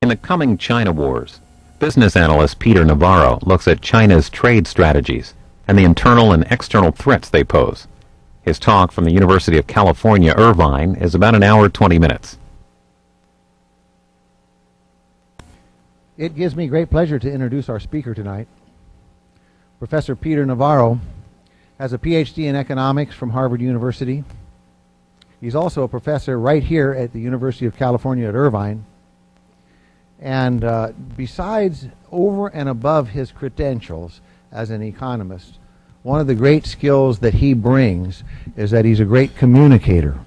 In the coming China wars, business analyst Peter Navarro looks at China's trade strategies and the internal and external threats they pose. His talk from the University of California, Irvine, is about an hour 20 minutes. It gives me great pleasure to introduce our speaker tonight. Professor Peter Navarro has a PhD in economics from Harvard University. He's also a professor right here at the University of California at Irvine. And besides, over and above his credentials as an economist, one of the great skills that he brings is that he's a great communicator.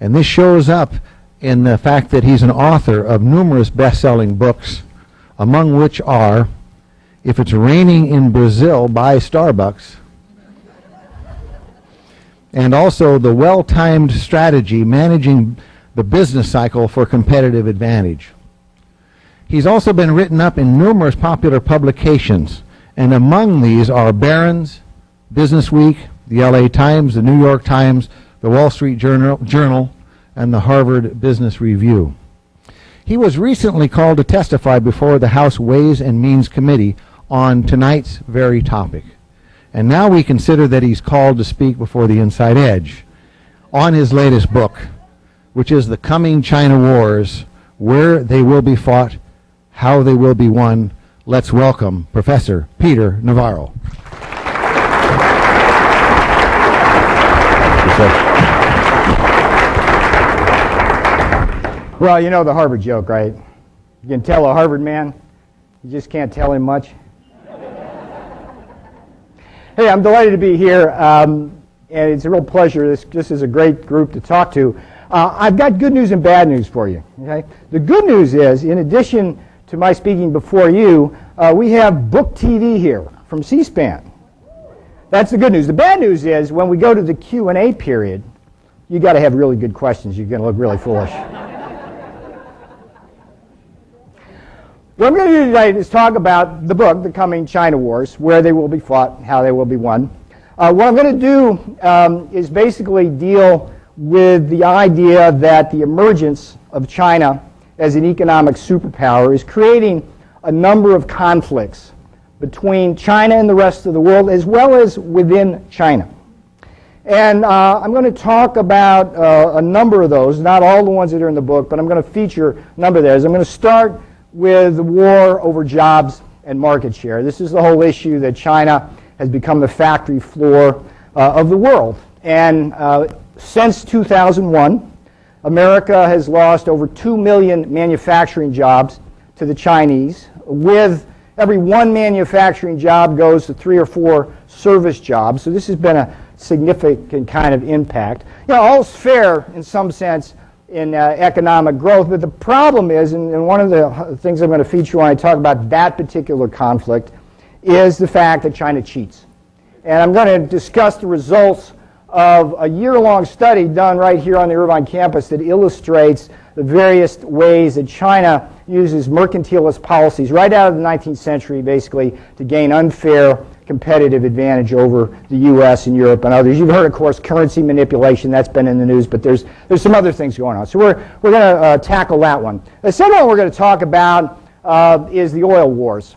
And this shows up in the fact that he's an author of numerous best-selling books, among which are If It's Raining in Brazil, Buy Starbucks, and also The Well-Timed Strategy, Managing the Business Cycle for Competitive Advantage. He's also been written up in numerous popular publications, and among these are Barron's, Business Week, the LA Times, the New York Times, the Wall Street Journal, and the Harvard Business Review. He was recently called to testify before the House Ways and Means Committee on tonight's very topic. And now we consider that he's called to speak before the Inside Edge on his latest book, which is The Coming China Wars, Where They Will Be Fought, How They Will Be Won. Let's welcome Professor Peter Navarro. Well, you know the Harvard joke, right? You can tell a Harvard man, you just can't tell him much. Hey, I'm delighted to be here, and it's a real pleasure. This is a great group to talk to. I've got good news and bad news for you. Okay? The good news is, in addition to my speaking before you, we have book TV here from C-SPAN. That's the good news. The bad news is, when we go to the Q&A period, you got to have really good questions. You're going to look really foolish. What I'm going to do tonight is talk about the book, The Coming China Wars, Where They Will Be Fought, How They Will Be Won. What I'm going to do is basically deal with the idea that the emergence of China as an economic superpower is creating a number of conflicts between China and the rest of the world, as well as within China. And I'm going to talk about a number of those, not all the ones that are in the book, but I'm going to feature a number of those. I'm going to start with the war over jobs and market share. This is the whole issue that China has become the factory floor of the world. And since 2001, America has lost over 2 million manufacturing jobs to the Chinese. With every one manufacturing job goes to 3 or 4 service jobs. So this has been a significant kind of impact. You know, all's fair in some sense in economic growth, but the problem is, and one of the things I'm going to feature when I talk about that particular conflict, is the fact that China cheats. And I'm going to discuss the results of a year-long study done right here on the Irvine campus that illustrates the various ways that China uses mercantilist policies right out of the 19th century, basically, to gain unfair competitive advantage over the U.S. and Europe and others. You've heard, of course, currency manipulation. That's been in the news, but there's some other things going on. So we're going to tackle that one. The second one we're going to talk about is the oil wars.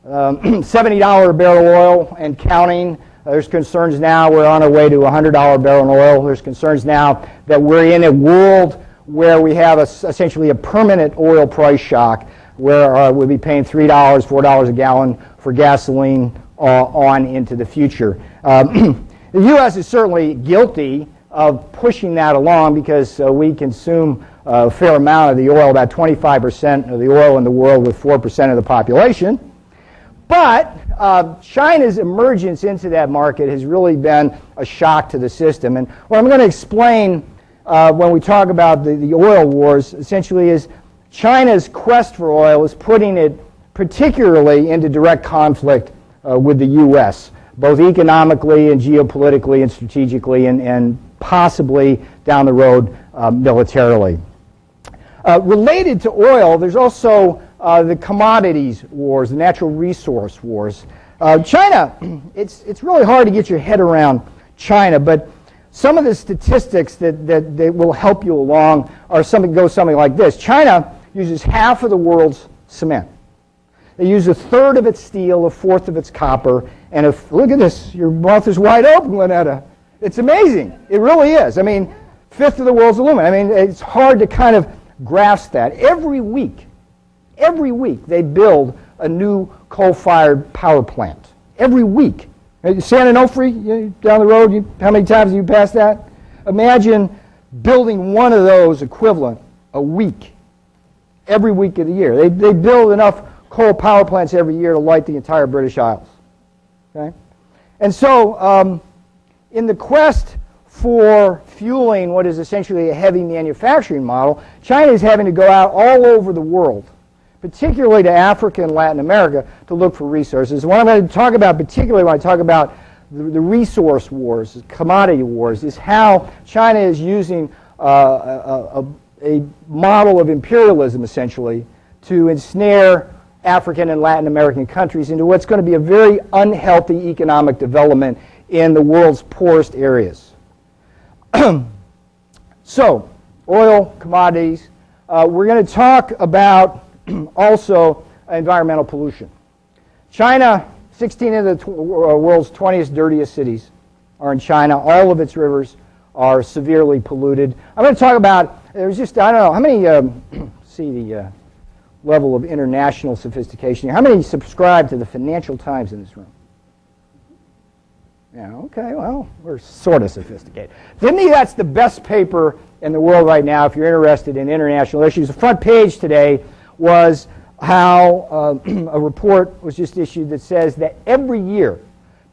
$70 a barrel oil and counting. There's concerns now we're on our way to $100 barrel in oil. There's concerns now that we're in a world where we have essentially a permanent oil price shock, where we'll be paying $3, $4 a gallon for gasoline on into the future. The U.S. is certainly guilty of pushing that along because we consume a fair amount of the oil, about 25% of the oil in the world with 4% of the population. But China's emergence into that market has really been a shock to the system. And what I'm going to explain when we talk about the oil wars essentially is China's quest for oil is putting it particularly into direct conflict with the U.S., both economically and geopolitically and strategically and possibly down the road militarily. Related to oil, there's also the commodities wars, the natural resource wars. China, it's really hard to get your head around China, but some of the statistics that will help you along are something like this. China uses half of the world's cement. They use a third of its steel, a fourth of its copper, and look at this, your mouth is wide open, Lynetta. It's amazing. It really is. I mean, fifth of the world's aluminum. I mean, it's hard to kind of grasp that. Every week, they build a new coal-fired power plant. Every week. San Onofre, down the road, how many times have you passed that? Imagine building one of those equivalent a week, every week of the year. They build enough coal power plants every year to light the entire British Isles. Okay? And so, in the quest for fueling what is essentially a heavy manufacturing model, China is having to go out all over the world, particularly to Africa and Latin America, to look for resources. And what I'm going to talk about, particularly when I talk about the resource wars, commodity wars, is how China is using a model of imperialism, essentially, to ensnare African and Latin American countries into what's going to be a very unhealthy economic development in the world's poorest areas. So, oil, commodities. We're going to talk about also environmental pollution. China, 16 of the world's 20th dirtiest cities are in China. All of its rivers are severely polluted. I'm going to talk about, there's just, I don't know, how many, see the level of international sophistication here. How many subscribe to the Financial Times in this room? Yeah, okay, well, we're sort of sophisticated. To me, that's the best paper in the world right now if you're interested in international issues. The front page today was how a report was just issued that says that every year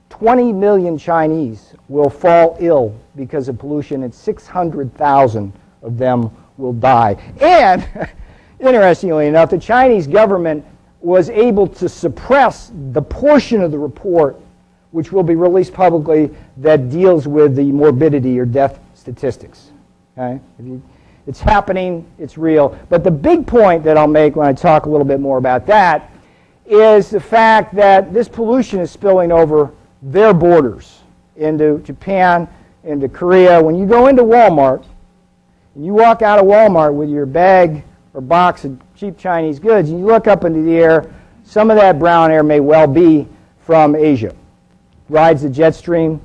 20 million Chinese will fall ill because of pollution and 600,000 of them will die. And interestingly enough, the Chinese government was able to suppress the portion of the report which will be released publicly that deals with the morbidity or death statistics. Okay? It's happening, it's real. But the big point that I'll make when I talk a little bit more about that is the fact that this pollution is spilling over their borders into Japan, into Korea. When you go into Walmart, and you walk out of Walmart with your bag or box of cheap Chinese goods, and you look up into the air, some of that brown air may well be from Asia. Rides the jet stream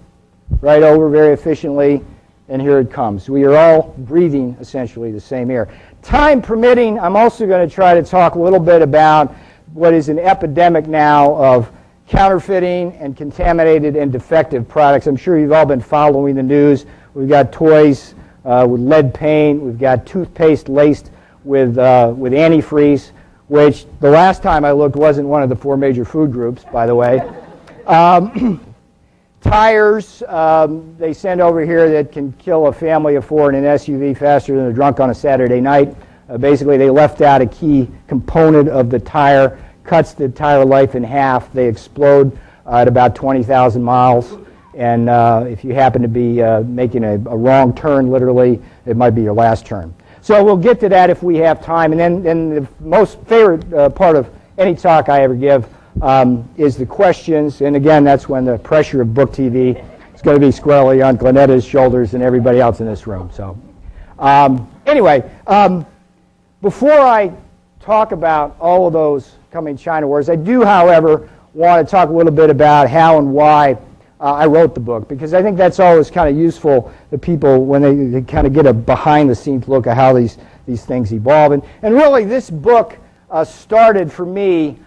right over very efficiently, and here it comes. We are all breathing essentially the same air. Time permitting, I'm also going to try to talk a little bit about what is an epidemic now of counterfeiting and contaminated and defective products. I'm sure you've all been following the news. We've got toys with lead paint. We've got toothpaste laced with antifreeze, which the last time I looked wasn't one of the 4 major food groups, by the way. Tires they send over here that can kill a family of 4 in an SUV faster than a drunk on a Saturday night. Basically, they left out a key component of the tire, cuts the tire life in half. They explode at about 20,000 miles. And if you happen to be making a wrong turn, literally, it might be your last turn. So we'll get to that if we have time. And then the most favorite part of any talk I ever give is the questions, and again, that's when the pressure of book TV is going to be squarely on Glennetta's shoulders and everybody else in this room. So, anyway, before I talk about all of those coming China wars, I do, however, want to talk a little bit about how and why I wrote the book, because I think that's always kind of useful to people when they kind of get a behind-the-scenes look at how these things evolve. And really, this book started for me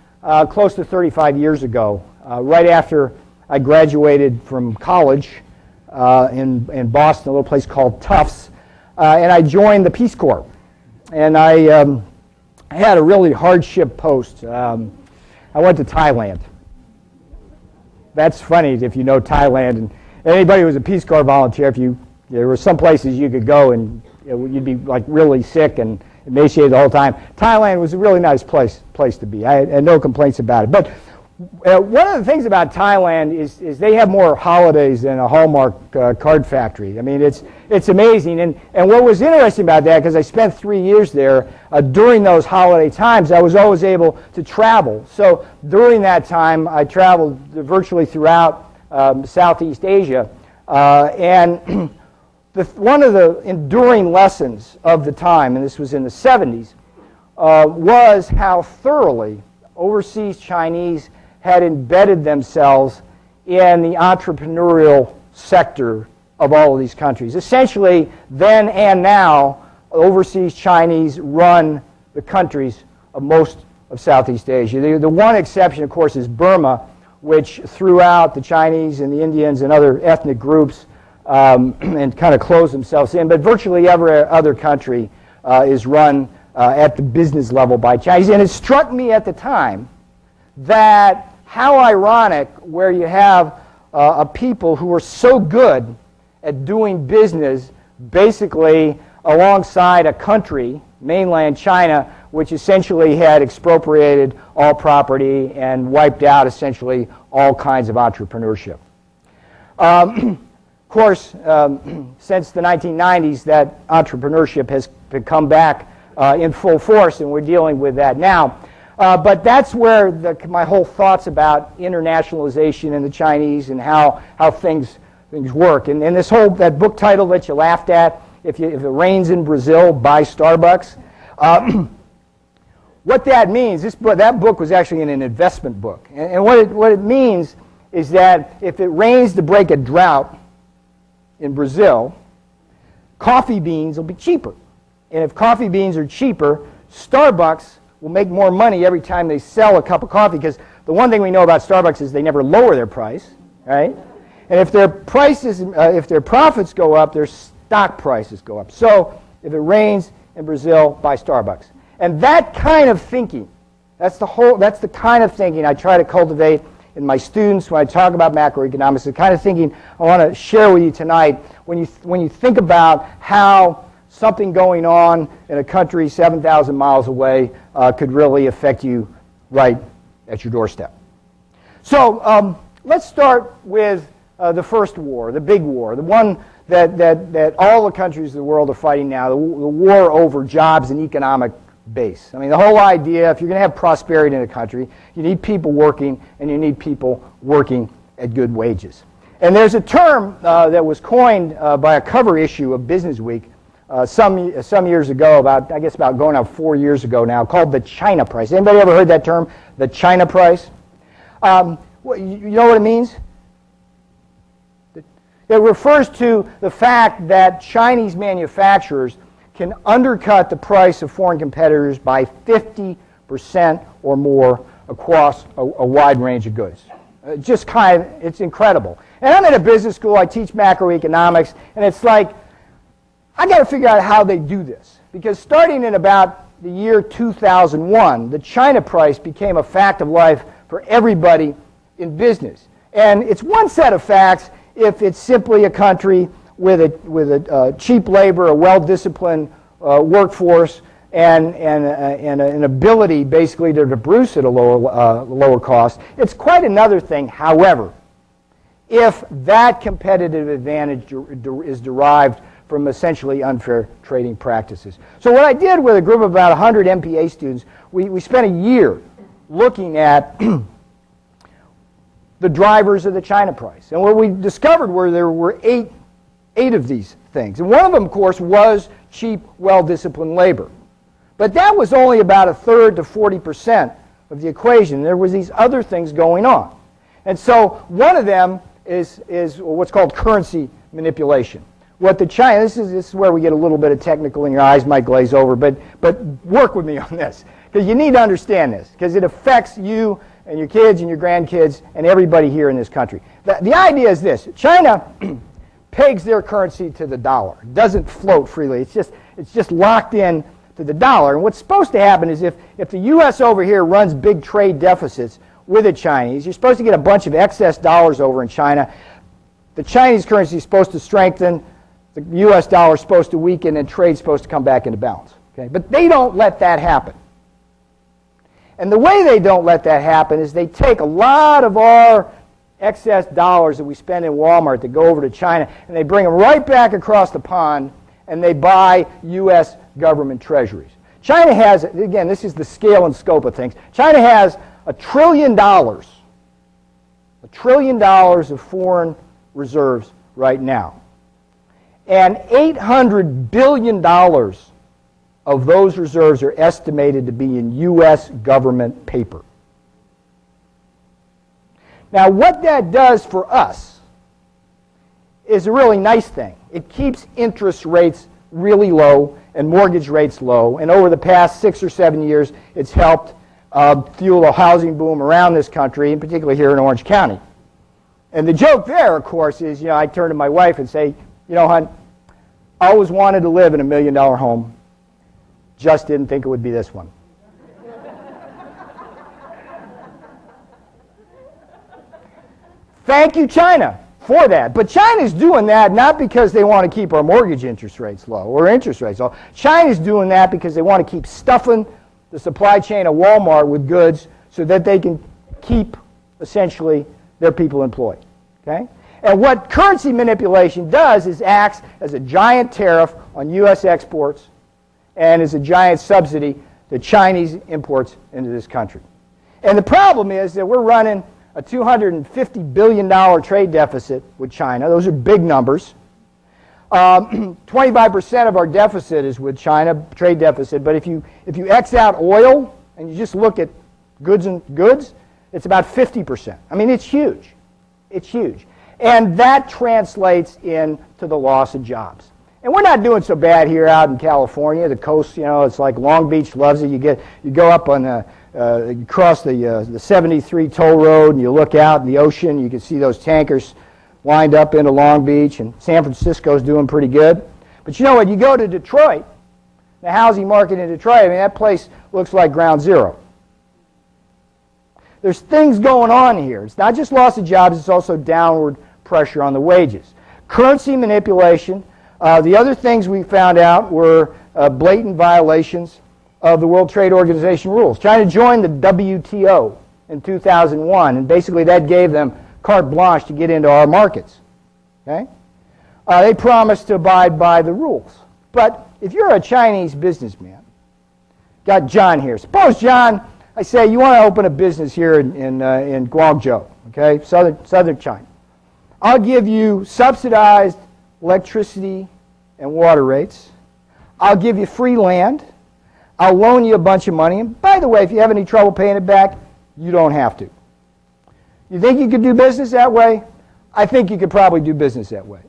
close to 35 years ago, right after I graduated from college in Boston, a little place called Tufts, and I joined the Peace Corps. And I had a really hardship post. I went to Thailand. That's funny if you know Thailand. And anybody who was a Peace Corps volunteer, there were some places you could go and you'd be like really sick and emaciated the whole time. Thailand was a really nice place to be. I had no complaints about it. But one of the things about Thailand is they have more holidays than a Hallmark card factory. I mean, it's amazing. And what was interesting about that, because I spent 3 years there, during those holiday times, I was always able to travel. So during that time, I traveled virtually throughout Southeast Asia. And one of the enduring lessons of the time, and this was in the 70s, was how thoroughly overseas Chinese had embedded themselves in the entrepreneurial sector of all of these countries. Essentially, then and now, overseas Chinese run the countries of most of Southeast Asia. The one exception, of course, is Burma, which threw out the Chinese and the Indians and other ethnic groups and kind of closed themselves in. But virtually every other country is run at the business level by Chinese. And it struck me at the time that how ironic where you have a people who are so good at doing business basically alongside a country, mainland China, which essentially had expropriated all property and wiped out essentially all kinds of entrepreneurship. Of course, since the 1990s, that entrepreneurship has come back in full force, and we're dealing with that now. But that's where my whole thoughts about internationalization and the Chinese and how things work. And this whole, that book title that you laughed at, if it rains in Brazil, buy Starbucks. What that means, that book was actually an investment book. And what it means is that if it rains to break a drought in Brazil, coffee beans will be cheaper. And if coffee beans are cheaper, Starbucks will make more money every time they sell a cup of coffee, because the one thing we know about Starbucks is they never lower their price, right? And if their prices, if their profits go up, their stock prices go up. So if it rains in Brazil, buy Starbucks. And that kind of thinking, that's the kind of thinking I try to cultivate in my students when I talk about macroeconomics, the kind of thinking I want to share with you tonight when you think about how something going on in a country 7,000 miles away could really affect you right at your doorstep. So let's start with the first war, the big war, the one that all the countries of the world are fighting now, the war over jobs and economic base. I mean, the whole idea, if you're going to have prosperity in a country, you need people working, and you need people working at good wages. And there's a term that was coined by a cover issue of Business Week some years ago, about going on 4 years ago now, called the China price. Anybody ever heard that term, the China price? You know what it means? It refers to the fact that Chinese manufacturers can undercut the price of foreign competitors by 50% or more across a wide range of goods. It's incredible. And I'm in a business school, I teach macroeconomics, and it's like, I got to figure out how they do this. Because starting in about the year 2001, the China price became a fact of life for everybody in business. And it's one set of facts if it's simply a country with a cheap labor, a well-disciplined workforce, and an ability basically to produce at a lower cost. It's quite another thing, however, if that competitive advantage is derived from essentially unfair trading practices. So what I did with a group of about 100 MPA students, we spent a year looking at the drivers of the China price. And what we discovered were there were eight of these things. And one of them, of course, was cheap, well-disciplined labor. But that was only about 1/3 to 40% of the equation. There was these other things going on. And so one of them is what's called currency manipulation. What the China, this is where we get a little bit of technical and your eyes might glaze over, but work with me on this, because you need to understand this, because it affects you and your kids and your grandkids and everybody here in this country. The idea is this: China pegs their currency to the dollar. It doesn't float freely. It's just locked in to the dollar. And what's supposed to happen is if the U.S. over here runs big trade deficits with the Chinese, you're supposed to get a bunch of excess dollars over in China. The Chinese currency is supposed to strengthen, the U.S. dollar is supposed to weaken, and trade's supposed to come back into balance. Okay? But they don't let that happen. And the way they don't let that happen is they take a lot of our excess dollars that we spend in Walmart that go over to China, and they bring them right back across the pond, and they buy U.S. government treasuries. China has, again, this is the scale and scope of things, China has $1 trillion of foreign reserves right now. And $800 billion of those reserves are estimated to be in U.S. government paper. Now, what that does for us is a really nice thing. It keeps interest rates really low and mortgage rates low. And over the past 6 or 7 years, it's helped fuel a housing boom around this country, and particularly here in Orange County. And the joke there, of course, is, I turn to my wife and say, hon, I always wanted to live in $1 million home. Just didn't think it would be this one. Thank you, China, for that. But China's doing that not because they want to keep our mortgage interest rates low or interest rates low. China's doing that because they want to keep stuffing the supply chain of Walmart with goods so that they can keep, essentially, their people employed. Okay? And what currency manipulation does is acts as a giant tariff on U.S. exports and as a giant subsidy to Chinese imports into this country. And the problem is that we're running a $250 billion trade deficit with China. Those are big numbers. 25% of our deficit is with China, trade deficit. But if you X out oil and you just look at goods, it's about 50%. I mean, it's huge. It's huge. And that translates into the loss of jobs. And we're not doing so bad here out in California. The coast, it's like Long Beach loves it. You go up on you cross the 73 toll road and you look out in the ocean. You can see those tankers lined up into Long Beach, and San Francisco's doing pretty good. But you know what? You go to Detroit, the housing market in Detroit, I mean, that place looks like ground zero. There's things going on here. It's not just loss of jobs, it's also downward pressure on the wages. Currency manipulation. The other things we found out were blatant violations of the World Trade Organization rules. China joined the WTO in 2001, and basically that gave them carte blanche to get into our markets. Okay? They promised to abide by the rules. But if you're a Chinese businessman, got John here. Suppose, John, I say you want to open a business here in Guangzhou, okay, southern China. I'll give you subsidized electricity and water rates. I'll give you free land. I'll loan you a bunch of money. And by the way, if you have any trouble paying it back, you don't have to. You think you could do business that way? I think you could probably do business that way.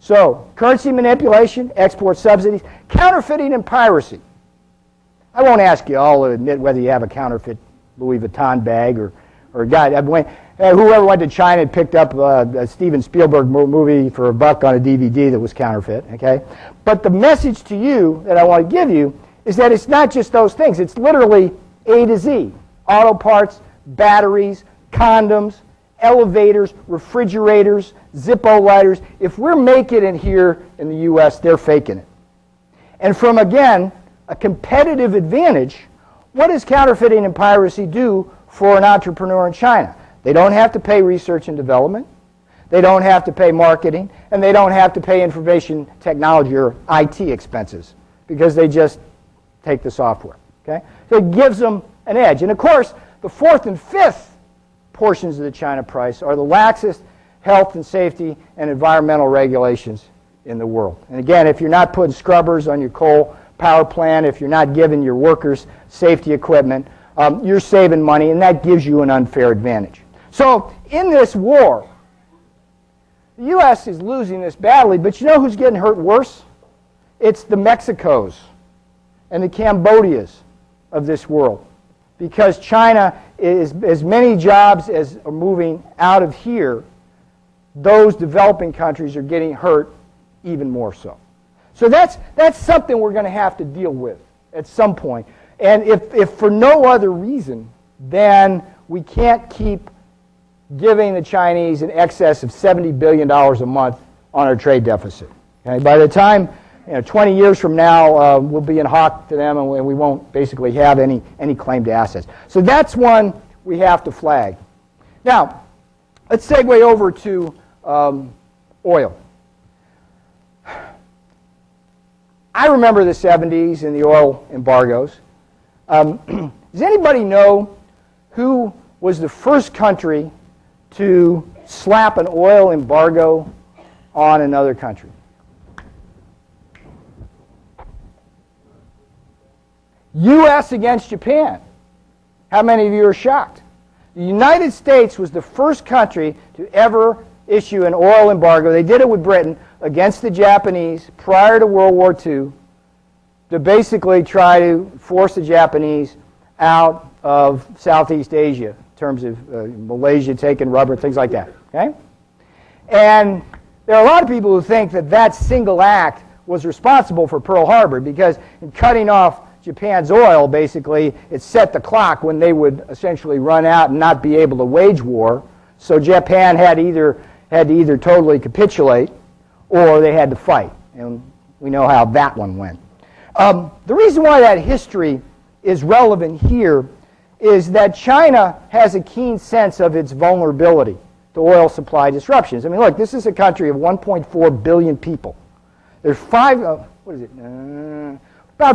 So, currency manipulation, export subsidies, counterfeiting and piracy. I won't ask you all to admit whether you have a counterfeit Louis Vuitton bag or a guy. Whoever went to China and picked up a Steven Spielberg movie for $1 on a DVD that was counterfeit. Okay? But the message to you that I want to give you is that it's not just those things. It's literally A to Z. Auto parts, batteries, condoms, elevators, refrigerators, Zippo lighters. If we're making it here in the U.S., they're faking it. And from, again, a competitive advantage, what does counterfeiting and piracy do for an entrepreneur in China? They don't have to pay research and development. They don't have to pay marketing. And they don't have to pay information technology or IT expenses because they just take the software. Okay? So it gives them an edge. And, of course, the fourth and fifth portions of the China price are the laxest health and safety and environmental regulations in the world. And again, if you're not putting scrubbers on your coal power plant, if you're not giving your workers safety equipment, you're saving money, and that gives you an unfair advantage. So in this war, the U.S. is losing this badly, but you know who's getting hurt worse? It's the Mexicos and the Cambodias of this world. Because China is as many jobs as are moving out of here, those developing countries are getting hurt even more so. So that's something we're going to have to deal with at some point. And if for no other reason, then we can't keep giving the Chinese in excess of $70 billion a month on our trade deficit. Okay? By the time 20 years from now, we'll be in hock to them, and we won't basically have any claim to assets. So that's one we have to flag. Now, let's segue over to oil. I remember the 70s and the oil embargoes. Does anybody know who was the first country to slap an oil embargo on another country? U.S. against Japan. How many of you are shocked? The United States was the first country to ever issue an oil embargo. They did it with Britain against the Japanese prior to World War II to basically try to force the Japanese out of Southeast Asia in terms of Malaysia taking rubber, things like that. Okay? And there are a lot of people who think that that single act was responsible for Pearl Harbor because in cutting off Japan's oil, basically, it set the clock when they would essentially run out and not be able to wage war. So Japan had to either totally capitulate or they had to fight. And we know how that one went. The reason why that history is relevant here is that China has a keen sense of its vulnerability to oil supply disruptions. I mean, look, this is a country of 1.4 billion people. There's about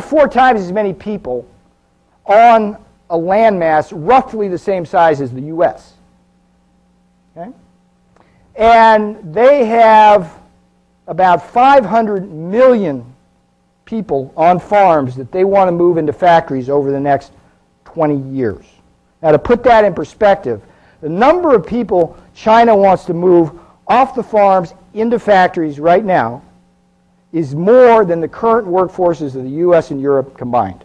4 times as many people on a landmass roughly the same size as the U.S. Okay? And they have about 500 million people on farms that they want to move into factories over the next 20 years. Now, to put that in perspective, the number of people China wants to move off the farms into factories right now is more than the current workforces of the U.S. and Europe combined.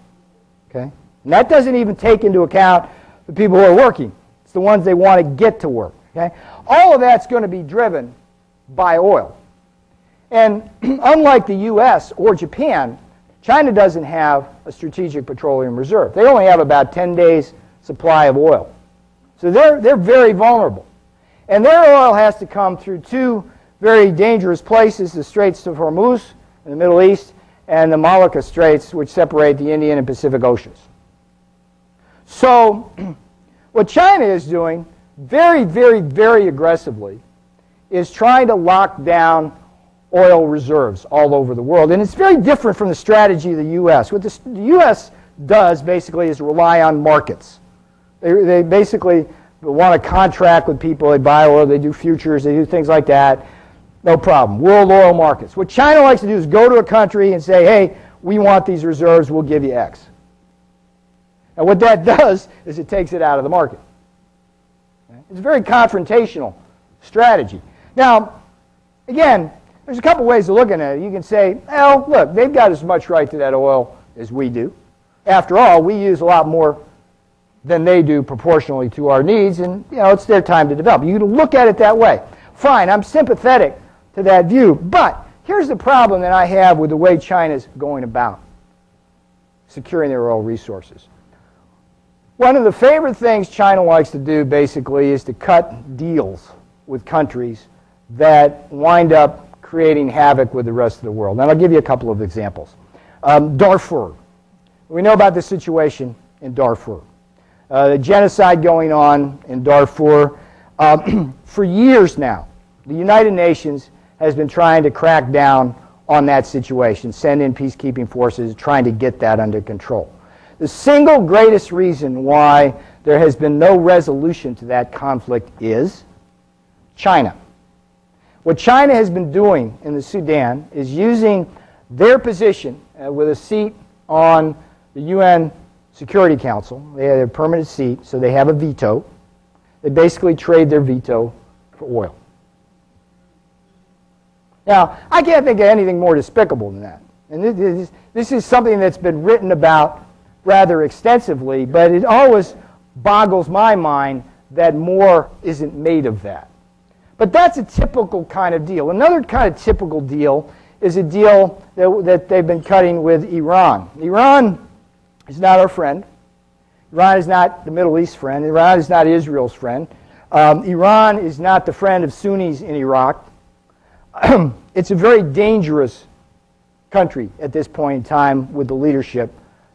Okay? And that doesn't even take into account the people who are working. It's the ones they want to get to work. Okay? All of that's going to be driven by oil. And unlike the U.S. or Japan, China doesn't have a strategic petroleum reserve. They only have about 10 days supply of oil. So they're very vulnerable. And their oil has to come through 2 very dangerous places, the Straits of Hormuz in the Middle East and the Malacca Straits, which separate the Indian and Pacific Oceans. So what China is doing very, very, very aggressively is trying to lock down oil reserves all over the world. And it's very different from the strategy of the U.S. What the U.S. does basically is rely on markets. They basically want to contract with people. They buy oil, they do futures, they do things like that. No problem. World oil markets. What China likes to do is go to a country and say, hey, we want these reserves, we'll give you X. And what that does is it takes it out of the market. It's a very confrontational strategy. Now, again, there's a couple ways of looking at it. You can say, well, look, they've got as much right to that oil as we do. After all, we use a lot more than they do proportionally to our needs, and it's their time to develop. You can look at it that way. Fine, I'm sympathetic to that view, but here's the problem that I have with the way China's going about securing their oil resources. One of the favorite things China likes to do, basically, is to cut deals with countries that wind up creating havoc with the rest of the world. And I'll give you a couple of examples. Darfur. We know about the situation in Darfur. The genocide going on in Darfur. For years now, the United Nations has been trying to crack down on that situation, send in peacekeeping forces, trying to get that under control. The single greatest reason why there has been no resolution to that conflict is China. What China has been doing in the Sudan is using their position with a seat on the UN Security Council. They have a permanent seat, so they have a veto. They basically trade their veto for oil. Now, I can't think of anything more despicable than that. And this is something that's been written about rather extensively, but it always boggles my mind that more isn't made of that. But that's a typical kind of deal. Another kind of typical deal is a deal that they've been cutting with Iran. Iran is not our friend. Iran is not the Middle East friend. Iran is not Israel's friend. Iran is not the friend of Sunnis in Iraq. It's a very dangerous country at this point in time with the leadership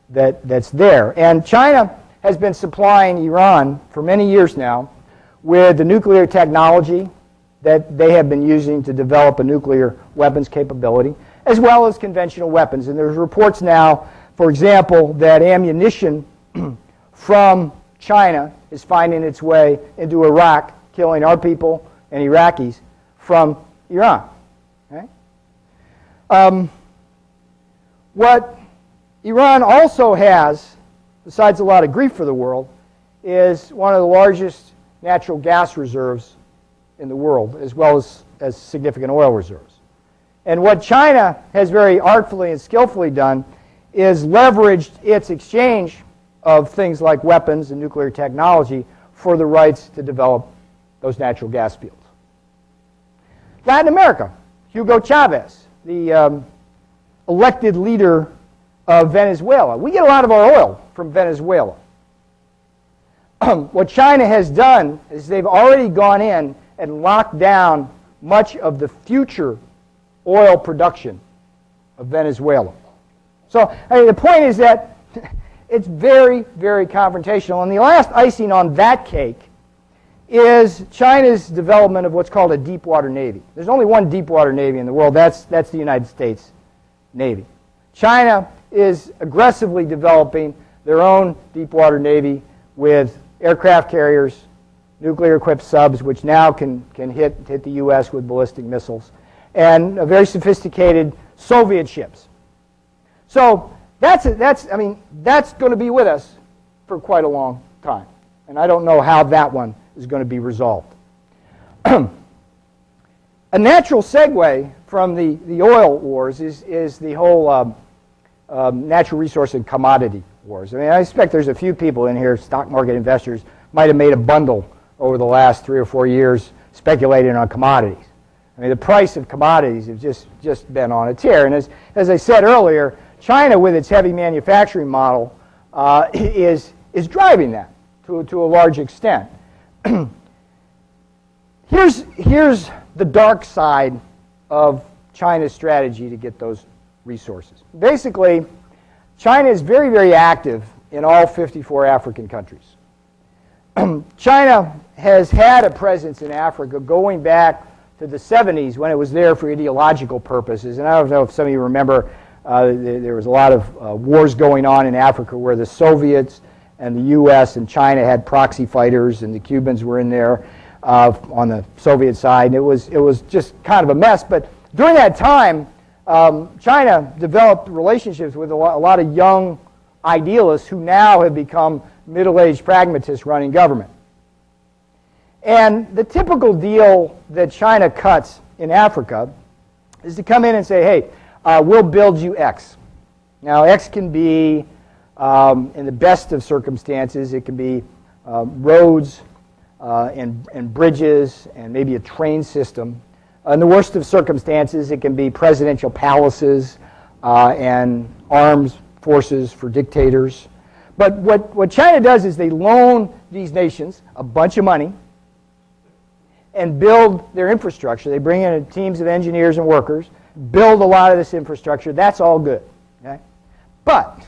that's there. And China has been supplying Iran for many years now with the nuclear technology that they have been using to develop a nuclear weapons capability, as well as conventional weapons. And there's reports now, for example, that ammunition from China is finding its way into Iraq, killing our people and Iraqis from Iran. Okay? What Iran also has, besides a lot of grief for the world, is one of the largest natural gas reserves in the world, as well as significant oil reserves. And what China has very artfully and skillfully done is leveraged its exchange of things like weapons and nuclear technology for the rights to develop those natural gas fields. Latin America, Hugo Chavez, the elected leader of Venezuela. We get a lot of our oil from Venezuela. What China has done is they've already gone in and locked down much of the future oil production of Venezuela. So the point is that it's very, very confrontational. And the last icing on that cake is China's development of what's called a deep water navy. There's only one deep water navy in the world. That's the United States Navy. China is aggressively developing their own deep water navy with aircraft carriers, nuclear-equipped subs, which now can hit the U.S. with ballistic missiles, and very sophisticated Soviet ships. So that's going to be with us for quite a long time. And I don't know how that one is going to be resolved. A natural segue from the oil wars is the whole natural resource and commodity wars. I mean, I expect there's a few people in here, stock market investors, might have made a bundle over the last 3 or 4 years speculating on commodities. I mean, the price of commodities has just been on a tear. And as I said earlier, China, with its heavy manufacturing model, is driving that to a large extent. Here's the dark side of China's strategy to get those resources. Basically, China is very, very active in all 54 African countries. China has had a presence in Africa going back to the 70s when it was there for ideological purposes. And I don't know if some of you remember, there was a lot of wars going on in Africa where the Soviets and the U.S. and China had proxy fighters, and the Cubans were in there on the Soviet side. And it was just kind of a mess. But during that time, China developed relationships with a lot of young idealists who now have become middle-aged pragmatists running government. And the typical deal that China cuts in Africa is to come in and say, hey, we'll build you X. Now, X can be, in the best of circumstances, it can be roads and bridges and maybe a train system. In the worst of circumstances, it can be presidential palaces and armed forces for dictators. But what China does is they loan these nations a bunch of money and build their infrastructure. They bring in teams of engineers and workers, build a lot of this infrastructure. That's all good. Okay? But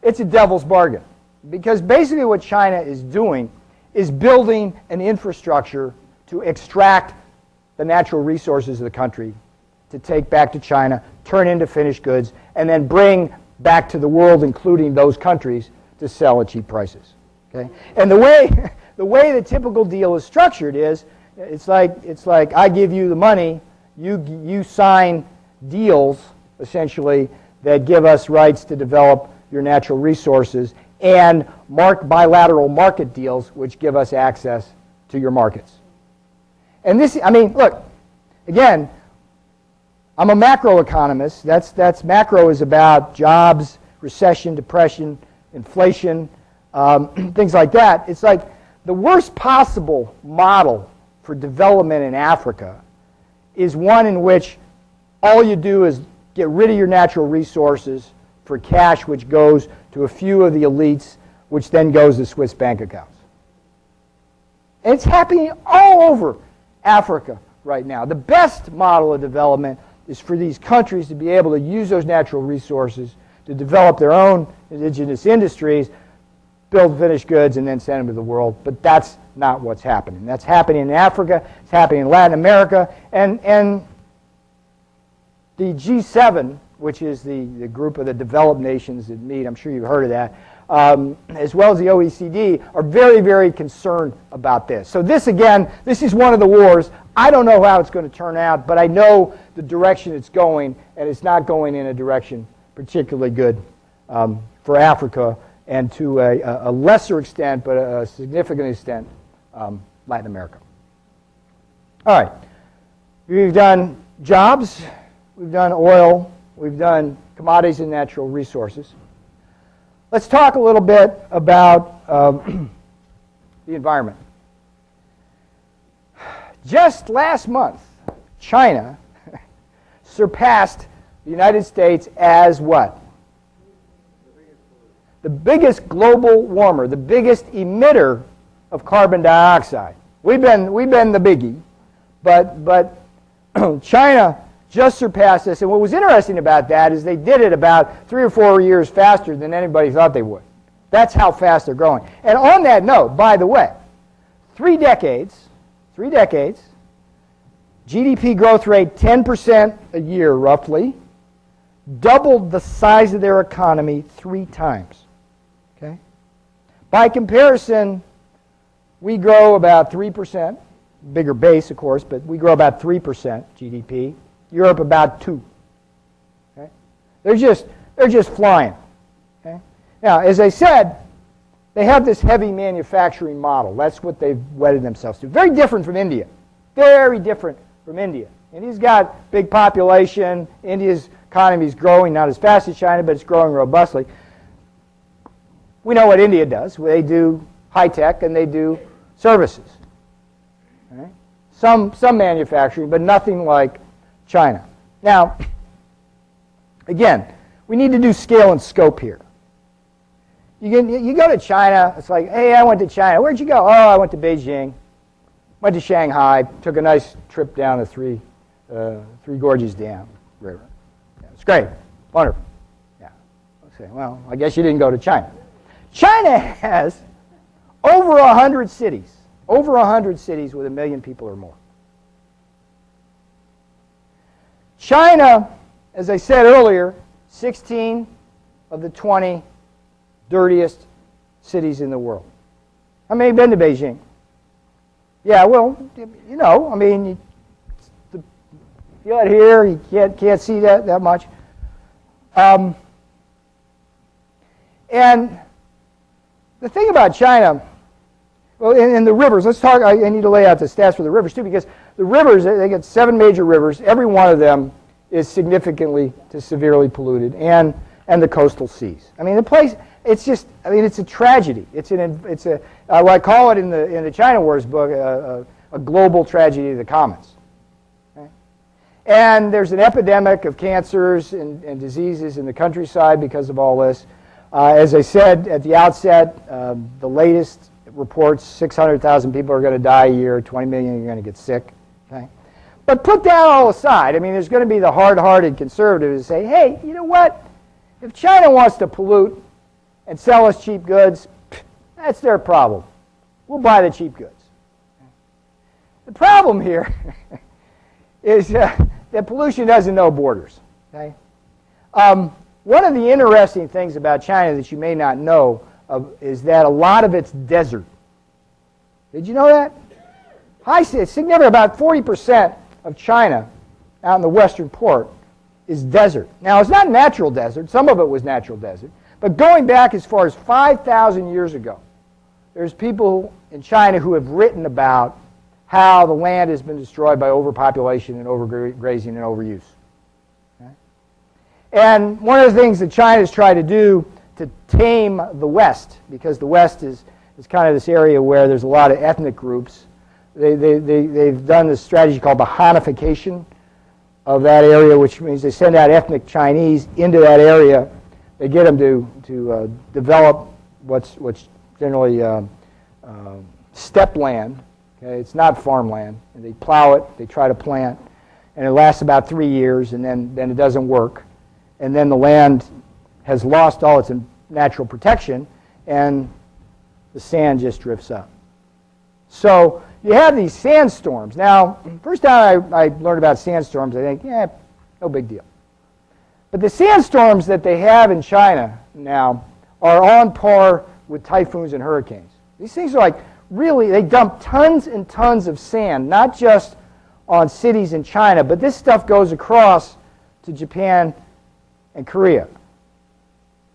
it's a devil's bargain, because basically what China is doing is building an infrastructure to extract the natural resources of the country, to take back to China, turn into finished goods, and then bring back to the world, including those countries, to sell at cheap prices. Okay? And the way the typical deal is structured is, it's like I give you the money, you sign deals, essentially, that give us rights to develop your natural resources, and bilateral market deals which give us access to your markets. And this, I mean, look, again, I'm a macroeconomist. That's macro is about jobs, recession, depression, inflation, things like that. It's like the worst possible model for development in Africa is one in which all you do is get rid of your natural resources for cash which goes to a few of the elites, which then goes to Swiss bank accounts. And it's happening all over Africa right now. The best model of development is for these countries to be able to use those natural resources to develop their own indigenous industries, build finished goods, and then send them to the world. But that's not what's happening. That's happening in Africa. It's happening in Latin America. And the G7, which is the group of the developed nations that meet, I'm sure you've heard of that, as well as the OECD, are very, very concerned about this. So this, again, this is one of the wars. I don't know how it's going to turn out, but I know the direction it's going, and it's not going in a direction particularly good for Africa, and to a lesser extent, but a significant extent, Latin America. All right. We've done jobs, we've done oil, we've done commodities and natural resources. Let's talk a little bit about the environment. Just last month, China surpassed the United States as what? The biggest global warmer, the biggest emitter of carbon dioxide. We've been the biggie, but China just surpassed us. And what was interesting about that is they did it about 3 or 4 years faster than anybody thought they would. That's how fast they're growing. And on that note, by the way, 3 decades, GDP growth rate 10% a year roughly, doubled the size of their economy 3 times. Okay? By comparison, we grow about 3%, bigger base of course, but we grow about 3% GDP. Europe about 2%. Okay? They're just flying. Okay? Now, as I said, they have this heavy manufacturing model. That's what they've wedded themselves to. Very different from India. Very different from India. India's got big population. India's economy is growing, not as fast as China, but it's growing robustly. We know what India does. They do high tech and they do services. Okay? Some manufacturing, but nothing like China. Now, again, we need to do scale and scope here. You go to China, it's like, hey, I went to China. Where'd you go? Oh, I went to Beijing. Went to Shanghai, took a nice trip down the Three Gorges Dam River. Yeah, it's great, wonderful. Yeah. Okay, well, I guess you didn't go to China. China has over 100 cities with 1 million people or more. China, as I said earlier, 16 of the 20 dirtiest cities in the world. How many have been to Beijing? Yeah, well, you know, I mean, you feel it here, you can't see that much. And the thing about China, well, in the rivers, let's talk, I need to lay out the stats for the rivers too, because the rivers, they get 7 major rivers. Every one of them is significantly to severely polluted, and the coastal seas. I mean, the place, it's just, I mean, it's a tragedy. It's what I call it in the China Wars book, a global tragedy of the commons. Okay? And there's an epidemic of cancers and diseases in the countryside because of all this. As I said at the outset, the latest reports 600,000 people are going to die a year, 20 million are going to get sick. Okay? But put that all aside. I mean, there's going to be the hard-hearted conservatives who say, hey, you know what? If China wants to pollute and sell us cheap goods, that's their problem. We'll buy the cheap goods. The problem here is that pollution doesn't know borders. Okay? One of the interesting things about China that you may not know is that a lot of it's desert. Did you know that? Significant, about 40% of China out in the western port is desert. Now, it's not natural desert. Some of it was natural desert. But going back as far as 5,000 years ago, there's people in China who have written about how the land has been destroyed by overpopulation and overgrazing and overuse. Okay? And one of the things that China's tried to do to tame the West, because the West is kind of this area where there's a lot of ethnic groups, they've done this strategy called the Hanification of that area, which means they send out ethnic Chinese into that area. They get them to develop what's generally steppe land. Okay? It's not farmland. And they plow it, they try to plant, and it lasts about 3 years, and then it doesn't work. And then the land has lost all its natural protection, and the sand just drifts up. So you have these sandstorms. Now, first time I learned about sandstorms, I think, yeah, no big deal. But the sandstorms that they have in China now are on par with typhoons and hurricanes. These things are like really, they dump tons and tons of sand, not just on cities in China, but this stuff goes across to Japan and Korea.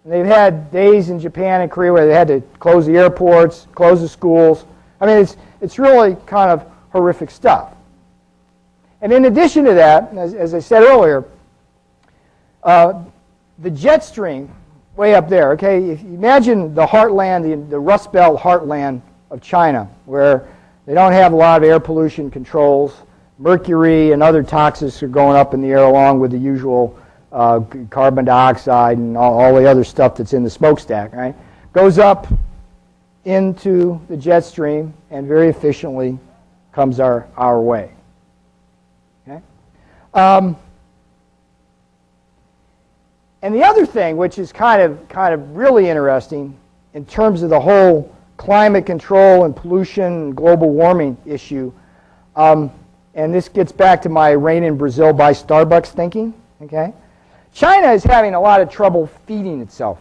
And they've had days in Japan and Korea where they had to close the airports, close the schools. I mean, it's really kind of horrific stuff. And in addition to that, as I said earlier, the jet stream way up there, okay, if you imagine the heartland, the Rust Belt heartland of China, where they don't have a lot of air pollution controls, mercury and other toxins are going up in the air along with the usual carbon dioxide and all the other stuff that's in the smokestack, right? Goes up into the jet stream and very efficiently comes our way. Okay? And the other thing, which is kind of really interesting in terms of the whole climate control and pollution and global warming issue, and this gets back to my rain in Brazil by Starbucks thinking, okay? China is having a lot of trouble feeding itself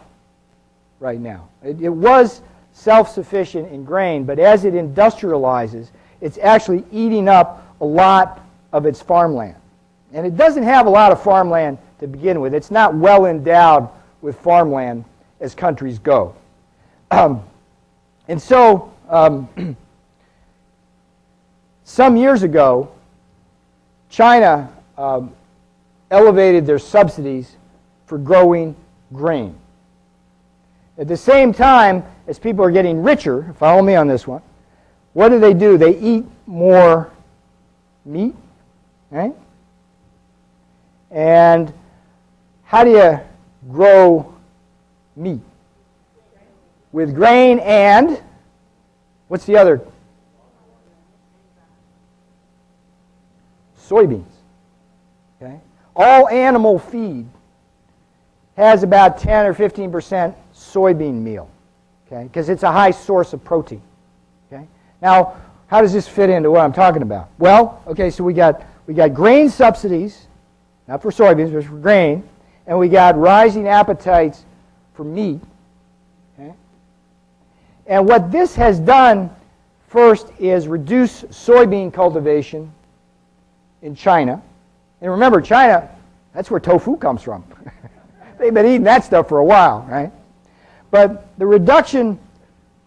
right now. It was self-sufficient in grain, but as it industrializes, it's actually eating up a lot of its farmland. And it doesn't have a lot of farmland to begin with. It's not well endowed with farmland as countries go. And so, some years ago, China elevated their subsidies for growing grain. At the same time, as people are getting richer, follow me on this one, what do? They eat more meat, right? And how do you grow meat? With grain and, what's the other? Soybeans. Okay? All animal feed has about 10 or 15% soybean meal, okay? Because it's a high source of protein. Okay? Now, how does this fit into what I'm talking about? Well, okay, so we got grain subsidies, not for soybeans, but for grain, and we got rising appetites for meat. Okay? And what this has done first is reduce soybean cultivation in China. And remember, China, that's where tofu comes from. They've been eating that stuff for a while, right? But the reduction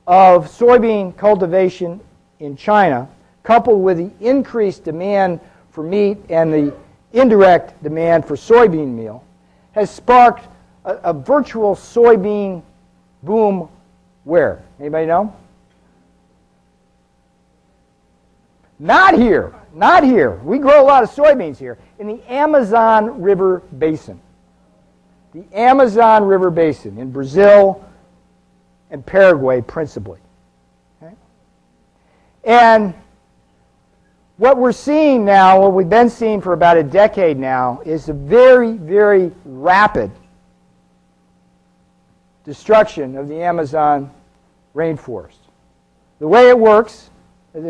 of soybean cultivation in China, coupled with the increased demand for meat and the indirect demand for soybean meal, has sparked a virtual soybean boom where? Anybody know? Not here. Not here. We grow a lot of soybeans here. In the Amazon River Basin. The Amazon River Basin in Brazil and Paraguay principally. Okay? And what we're seeing now, what we've been seeing for about a decade now, is a very, very rapid destruction of the Amazon rainforest. The way it works,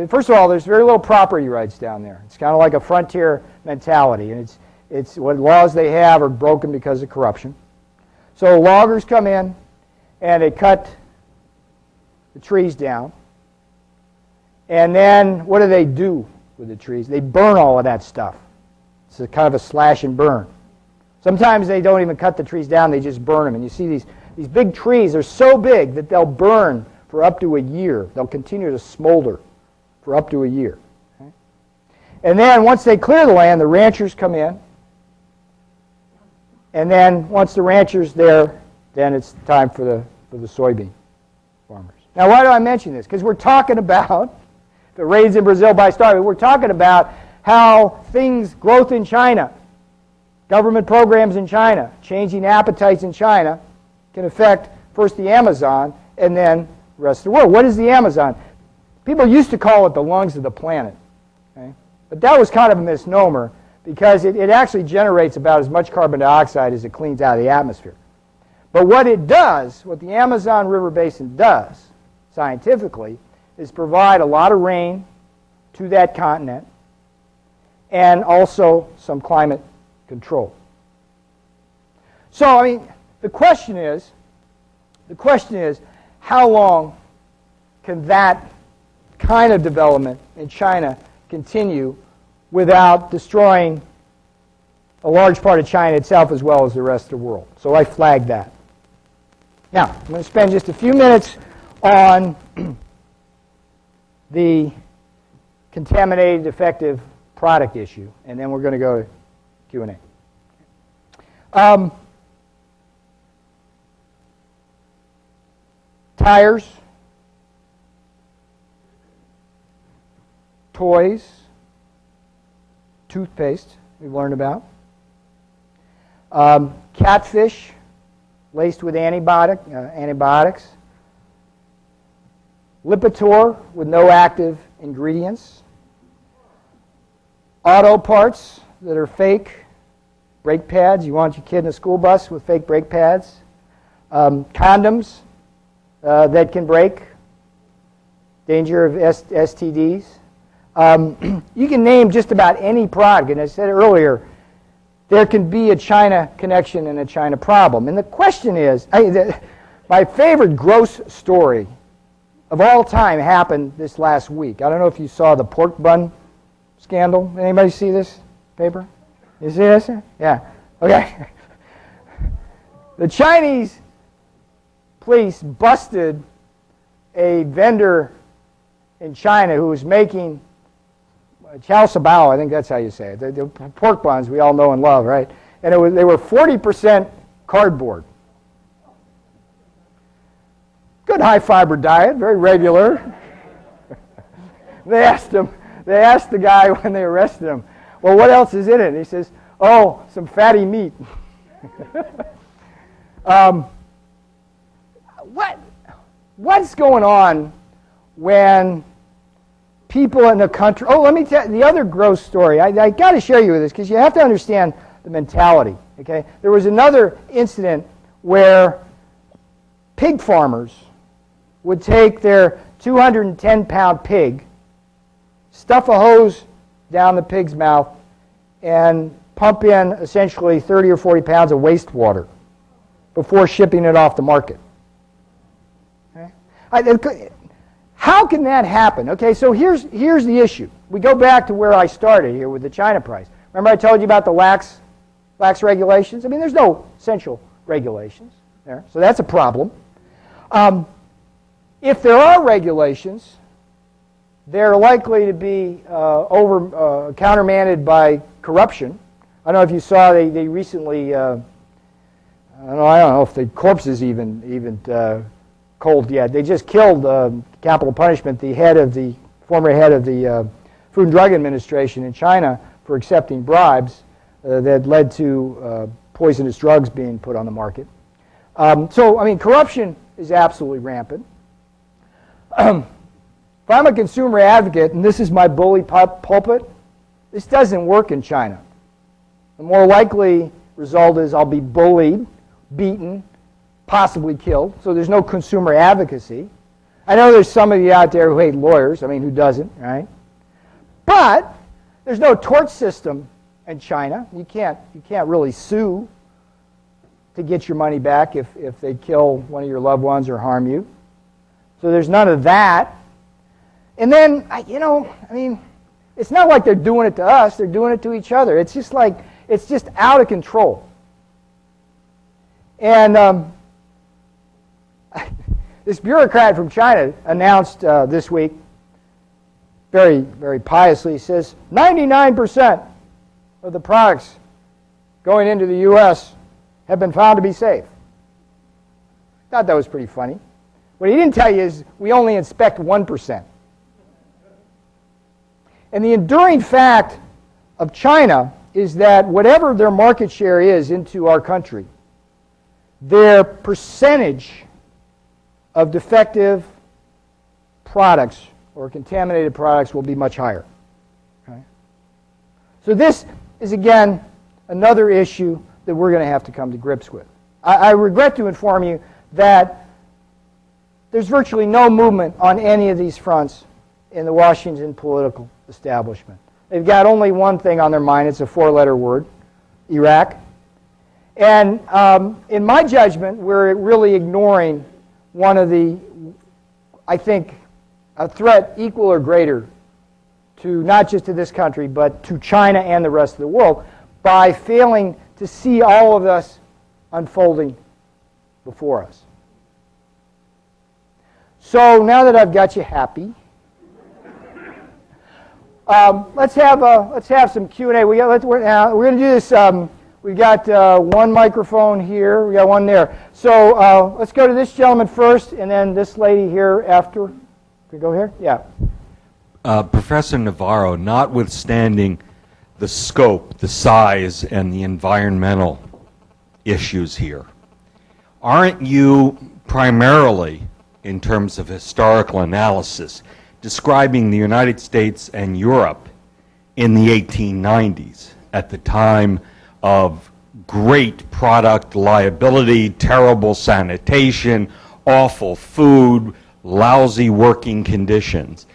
first of all, there's very little property rights down there. It's kind of like a frontier mentality, and it's what laws they have are broken because of corruption. So loggers come in and they cut the trees down, and then what do with the trees? They burn all of that stuff. It's a kind of a slash and burn. Sometimes they don't even cut the trees down, they just burn them. And you see these big trees are so big that they'll burn for up to a year. They'll continue to smolder for up to a year. Okay? And then once they clear the land, the ranchers come in. And then once the rancher's there, then it's time for the soybean farmers. Now, why do I mention this? Because we're talking about the raids in Brazil by starving. We're talking about how growth in China, government programs in China, changing appetites in China, can affect first the Amazon and then the rest of the world. What is the Amazon? People used to call it the lungs of the planet. Okay? But that was kind of a misnomer because it actually generates about as much carbon dioxide as it cleans out of the atmosphere. But what it does, what the Amazon River Basin does, scientifically, is provide a lot of rain to that continent and also some climate control. So, I mean, the question is, how long can that kind of development in China continue without destroying a large part of China itself as well as the rest of the world? So I flagged that. Now, I'm going to spend just a few minutes on the contaminated defective product issue, and then we're going to go to Q&A. Tires, toys, toothpaste we've learned about, catfish laced with antibiotics, Lipitor with no active ingredients, auto parts that are fake, brake pads. You want your kid in a school bus with fake brake pads, condoms that can break, danger of STDs. You can name just about any product, and I said earlier, there can be a China connection and a China problem. And the question is, my favorite gross story of all time happened this last week. I don't know if you saw the pork bun scandal. Anybody see this paper? You see this? Yeah. Okay. The Chinese police busted a vendor in China who was making chow sabao, I think that's how you say it. The pork buns we all know and love, right? And they were 40% cardboard. Good high fiber diet, very regular. They asked the guy when they arrested him, well, what else is in it? And he says, oh, some fatty meat. What's going on when people in the country... Oh, let me tell you the other gross story. I got to share you with this because you have to understand the mentality. Okay, there was another incident where pig farmers would take their 210-pound pig, stuff a hose down the pig's mouth, and pump in essentially 30 or 40 pounds of wastewater before shipping it off the market. Okay? How can that happen? Okay, so here's the issue. We go back to where I started here with the China price. Remember I told you about the lax regulations? I mean, there's no essential regulations there, so that's a problem. If there are regulations, they're likely to be countermanded by corruption. I don't know if you saw they recently, I don't know if the corpse is even cold yet. They just killed capital punishment the former head of the Food and Drug Administration in China for accepting bribes that led to poisonous drugs being put on the market. So, I mean, corruption is absolutely rampant. If I'm a consumer advocate, and this is my bully pulpit, this doesn't work in China. The more likely result is I'll be bullied, beaten, possibly killed, so there's no consumer advocacy. I know there's some of you out there who hate lawyers. I mean, who doesn't, right? But there's no tort system in China. You can't really sue to get your money back if they kill one of your loved ones or harm you. So there's none of that. And then, I mean, it's not like they're doing it to us. They're doing it to each other. It's just like, it's just out of control. And this bureaucrat from China announced this week, very, very piously, says 99% of the products going into the U.S. have been found to be safe. Thought that was pretty funny. What he didn't tell you is we only inspect 1%. And the enduring fact of China is that whatever their market share is into our country, their percentage of defective products or contaminated products will be much higher. Okay? So this is, again, another issue that we're going to have to come to grips with. I regret to inform you that there's virtually no movement on any of these fronts in the Washington political establishment. They've got only one thing on their mind. It's a four-letter word, Iraq. And in my judgment, we're really ignoring one of the, I think, a threat equal or greater to not just to this country, but to China and the rest of the world by failing to see all of this unfolding before us. So now that I've got you happy, let's have some Q&A. We're going to do this. We've got one microphone here. We got one there. So let's go to this gentleman first, and then this lady here after. Can we go here? Yeah. Professor Navarro, notwithstanding the scope, the size, and the environmental issues here, aren't you primarily, in terms of historical analysis, describing the United States and Europe in the 1890s at the time of great product liability, terrible sanitation, awful food, lousy working conditions?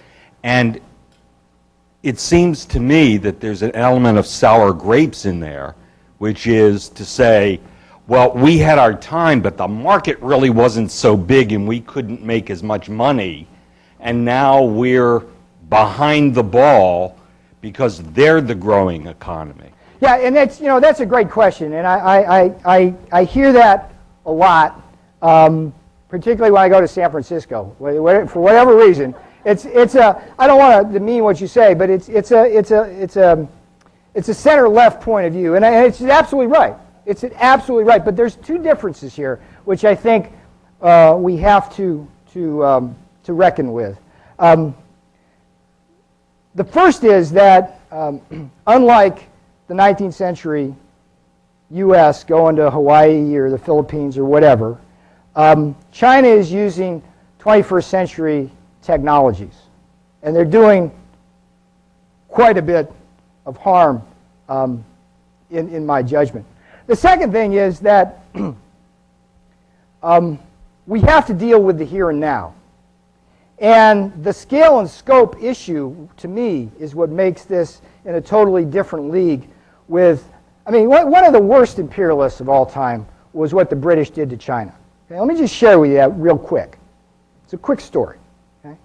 And it seems to me that there's an element of sour grapes in there, which is to say, well, we had our time, but the market really wasn't so big and we couldn't make as much money. And now we're behind the ball because they're the growing economy. Yeah, and that's a great question, and I hear that a lot, particularly when I go to San Francisco. For whatever reason, it's I don't want to demean what you say, but it's a center left point of view, and it's absolutely right. It's absolutely right. But there's two differences here, which I think we have to reckon with. The first is that unlike the 19th century U.S. going to Hawaii or the Philippines or whatever, China is using 21st century technologies, and they're doing quite a bit of harm in my judgment. The second thing is that we have to deal with the here and now. And the scale and scope issue, to me, is what makes this in a totally different league with, I mean, one of the worst imperialists of all time was what the British did to China. Okay, let me just share with you that real quick. It's a quick story. Okay?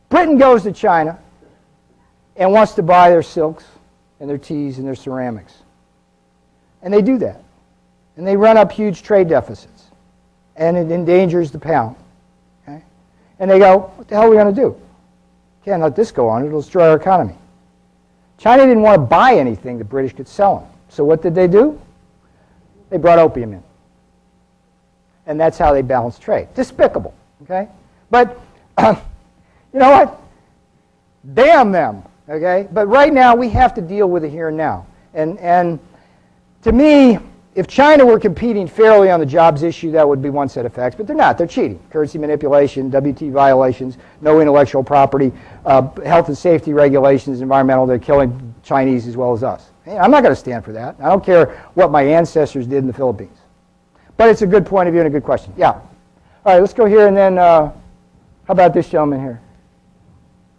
Britain goes to China and wants to buy their silks and their teas and their ceramics. And they do that. And they run up huge trade deficits. And it endangers the pound. Okay? And they go, what the hell are we going to do? Can't let this go on. It'll destroy our economy. China didn't want to buy anything the British could sell them. So what did they do? They brought opium in. And that's how they balanced trade. Despicable. Okay? But you know what? Damn them. Okay? But right now we have to deal with the here and now. And to me, if China were competing fairly on the jobs issue, that would be one set of facts. But they're not. They're cheating. Currency manipulation, WT violations, no intellectual property, health and safety regulations, environmental. They're killing Chinese as well as us. Hey, I'm not going to stand for that. I don't care what my ancestors did in the Philippines. But it's a good point of view and a good question. Yeah. All right, let's go here and then how about this gentleman here?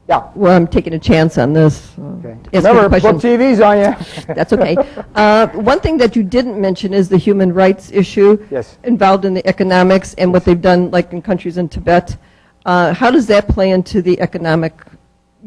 Yeah. Well, I'm taking a chance on this. Okay. Remember, put TV's on you. That's okay. One thing that you didn't mention is the human rights issue involved in the economics and what they've done, like in countries in Tibet. How does that play into the economic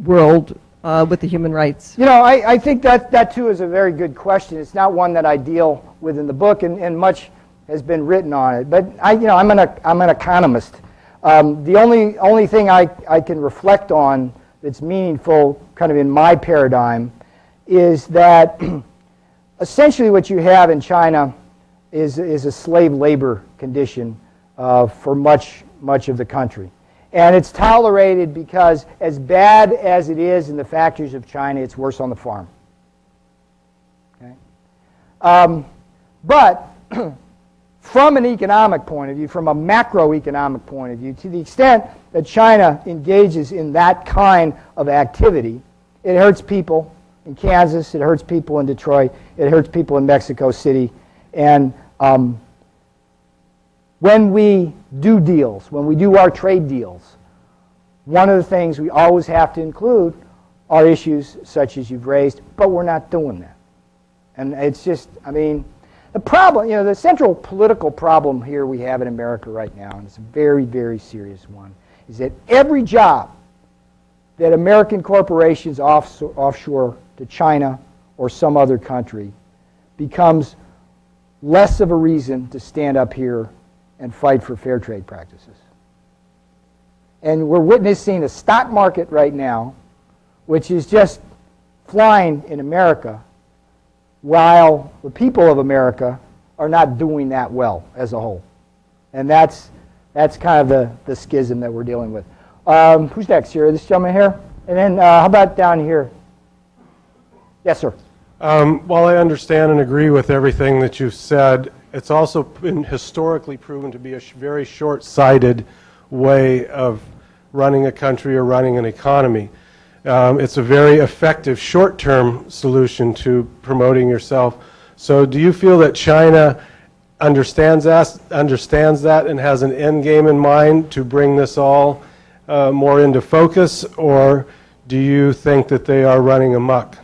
world with the human rights? You know, I think that too is a very good question. It's not one that I deal with in the book, and much has been written on it. But I'm an economist. The only thing I can reflect on that's meaningful kind of in my paradigm is that essentially what you have in China is a slave labor condition for much of the country. And it's tolerated because as bad as it is in the factories of China, it's worse on the farm. Okay? But from an economic point of view, from a macroeconomic point of view, to the extent that China engages in that kind of activity, it hurts people in Kansas, it hurts people in Detroit, it hurts people in Mexico City. And when we do deals, when we do our trade deals, one of the things we always have to include are issues such as you've raised, but we're not doing that. And it's just, I mean, the problem, the central political problem here we have in America right now, and it's a very, very serious one, is that every job that American corporations offshore to China or some other country becomes less of a reason to stand up here and fight for fair trade practices. And we're witnessing a stock market right now, which is just flying in America, while the people of America are not doing that well as a whole. And that's kind of the schism that we're dealing with. Who's next here? This gentleman here? And then how about down here? Yes, sir. While I understand and agree with everything that you've said, it's also been historically proven to be a very short-sighted way of running a country or running an economy. It's a very effective short-term solution to promoting yourself. So do you feel that China understands that and has an end game in mind to bring this all more into focus, or do you think that they are running amok?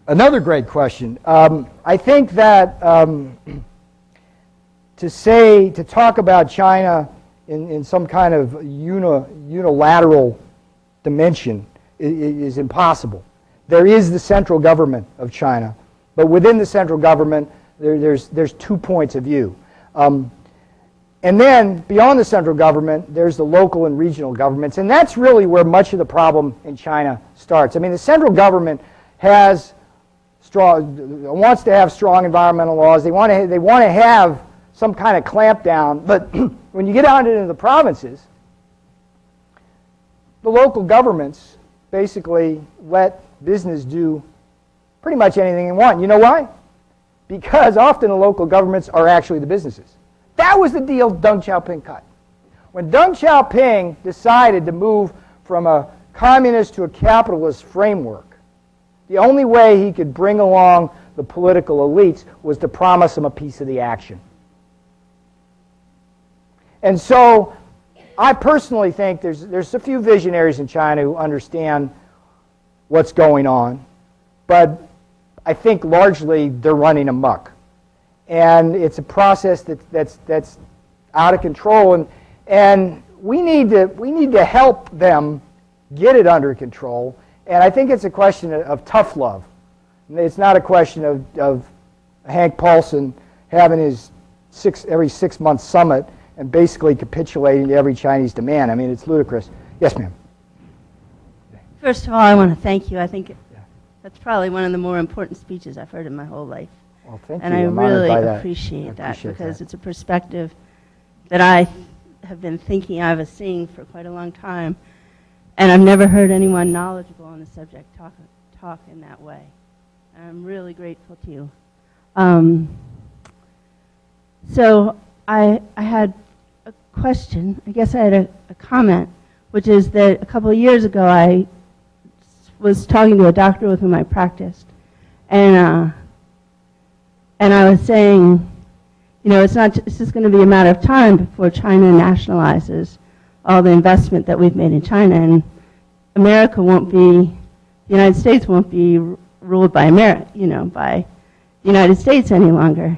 Another great question. I think that to talk about China in some kind of unilateral dimension is impossible. There is the central government of China, but within the central government, there's 2 points of view. And then, beyond the central government, there's the local and regional governments, and that's really where much of the problem in China starts. I mean, the central government wants to have strong environmental laws. They want to have some kind of clampdown, but when you get out into the provinces, the local governments basically let business do pretty much anything they want. You know why? Because often the local governments are actually the businesses. That was the deal Deng Xiaoping cut. When Deng Xiaoping decided to move from a communist to a capitalist framework, the only way he could bring along the political elites was to promise them a piece of the action. And so I personally think there's a few visionaries in China who understand what's going on, but I think largely they're running amok. And it's a process that's out of control, and we need to help them get it under control. And I think it's a question of tough love. It's not a question of Hank Paulson having his every 6-month summit and basically capitulating to every Chinese demand. I mean, it's ludicrous. Yes, ma'am. First of all, I want to thank you. I think that's probably one of the more important speeches I've heard in my whole life. Well, thank and you. I really appreciate appreciate that because it's a perspective that I have been thinking I was seeing for quite a long time, and I've never heard anyone knowledgeable on the subject talk in that way. And I'm really grateful to you. So I had a question. I guess I had a comment, which is that a couple of years ago I was talking to a doctor with whom I practiced, and I was saying, you know, it's just going to be a matter of time before China nationalizes all the investment that we've made in China, and the United States won't be ruled by by the United States any longer.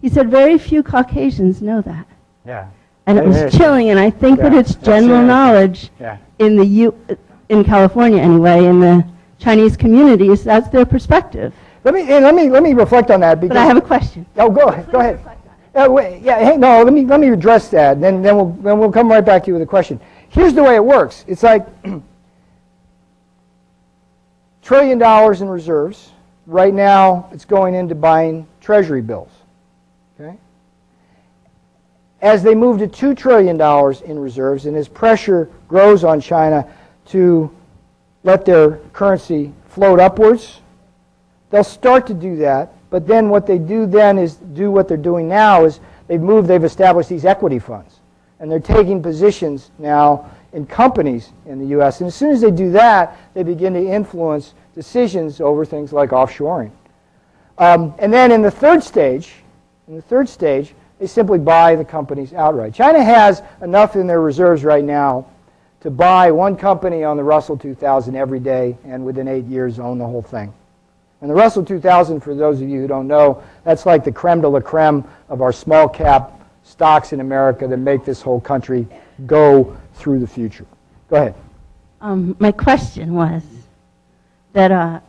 He said very few Caucasians know that. Yeah. And it was chilling, and I think that it's general knowledge in California anyway, in the Chinese communities, that's their perspective. Let me reflect on that. But I have a question. Oh, go ahead. Go ahead. Let me address that, and then we'll come right back to you with a question. Here's the way it works. It's like $1 trillion in reserves. Right now, it's going into buying treasury bills. Okay. As they move to $2 trillion in reserves, and as pressure grows on China to let their currency float upwards, they'll start to do that. But then what they do then is do what they're doing now is they've established these equity funds. And they're taking positions now in companies in the U.S. And as soon as they do that, they begin to influence decisions over things like offshoring. And then in the third stage, they simply buy the companies outright. China has enough in their reserves right now to buy one company on the Russell 2000 every day and within 8 years own the whole thing. And the Russell 2000, for those of you who don't know, that's like the creme de la creme of our small cap stocks in America that make this whole country go through the future. Go ahead. My question was that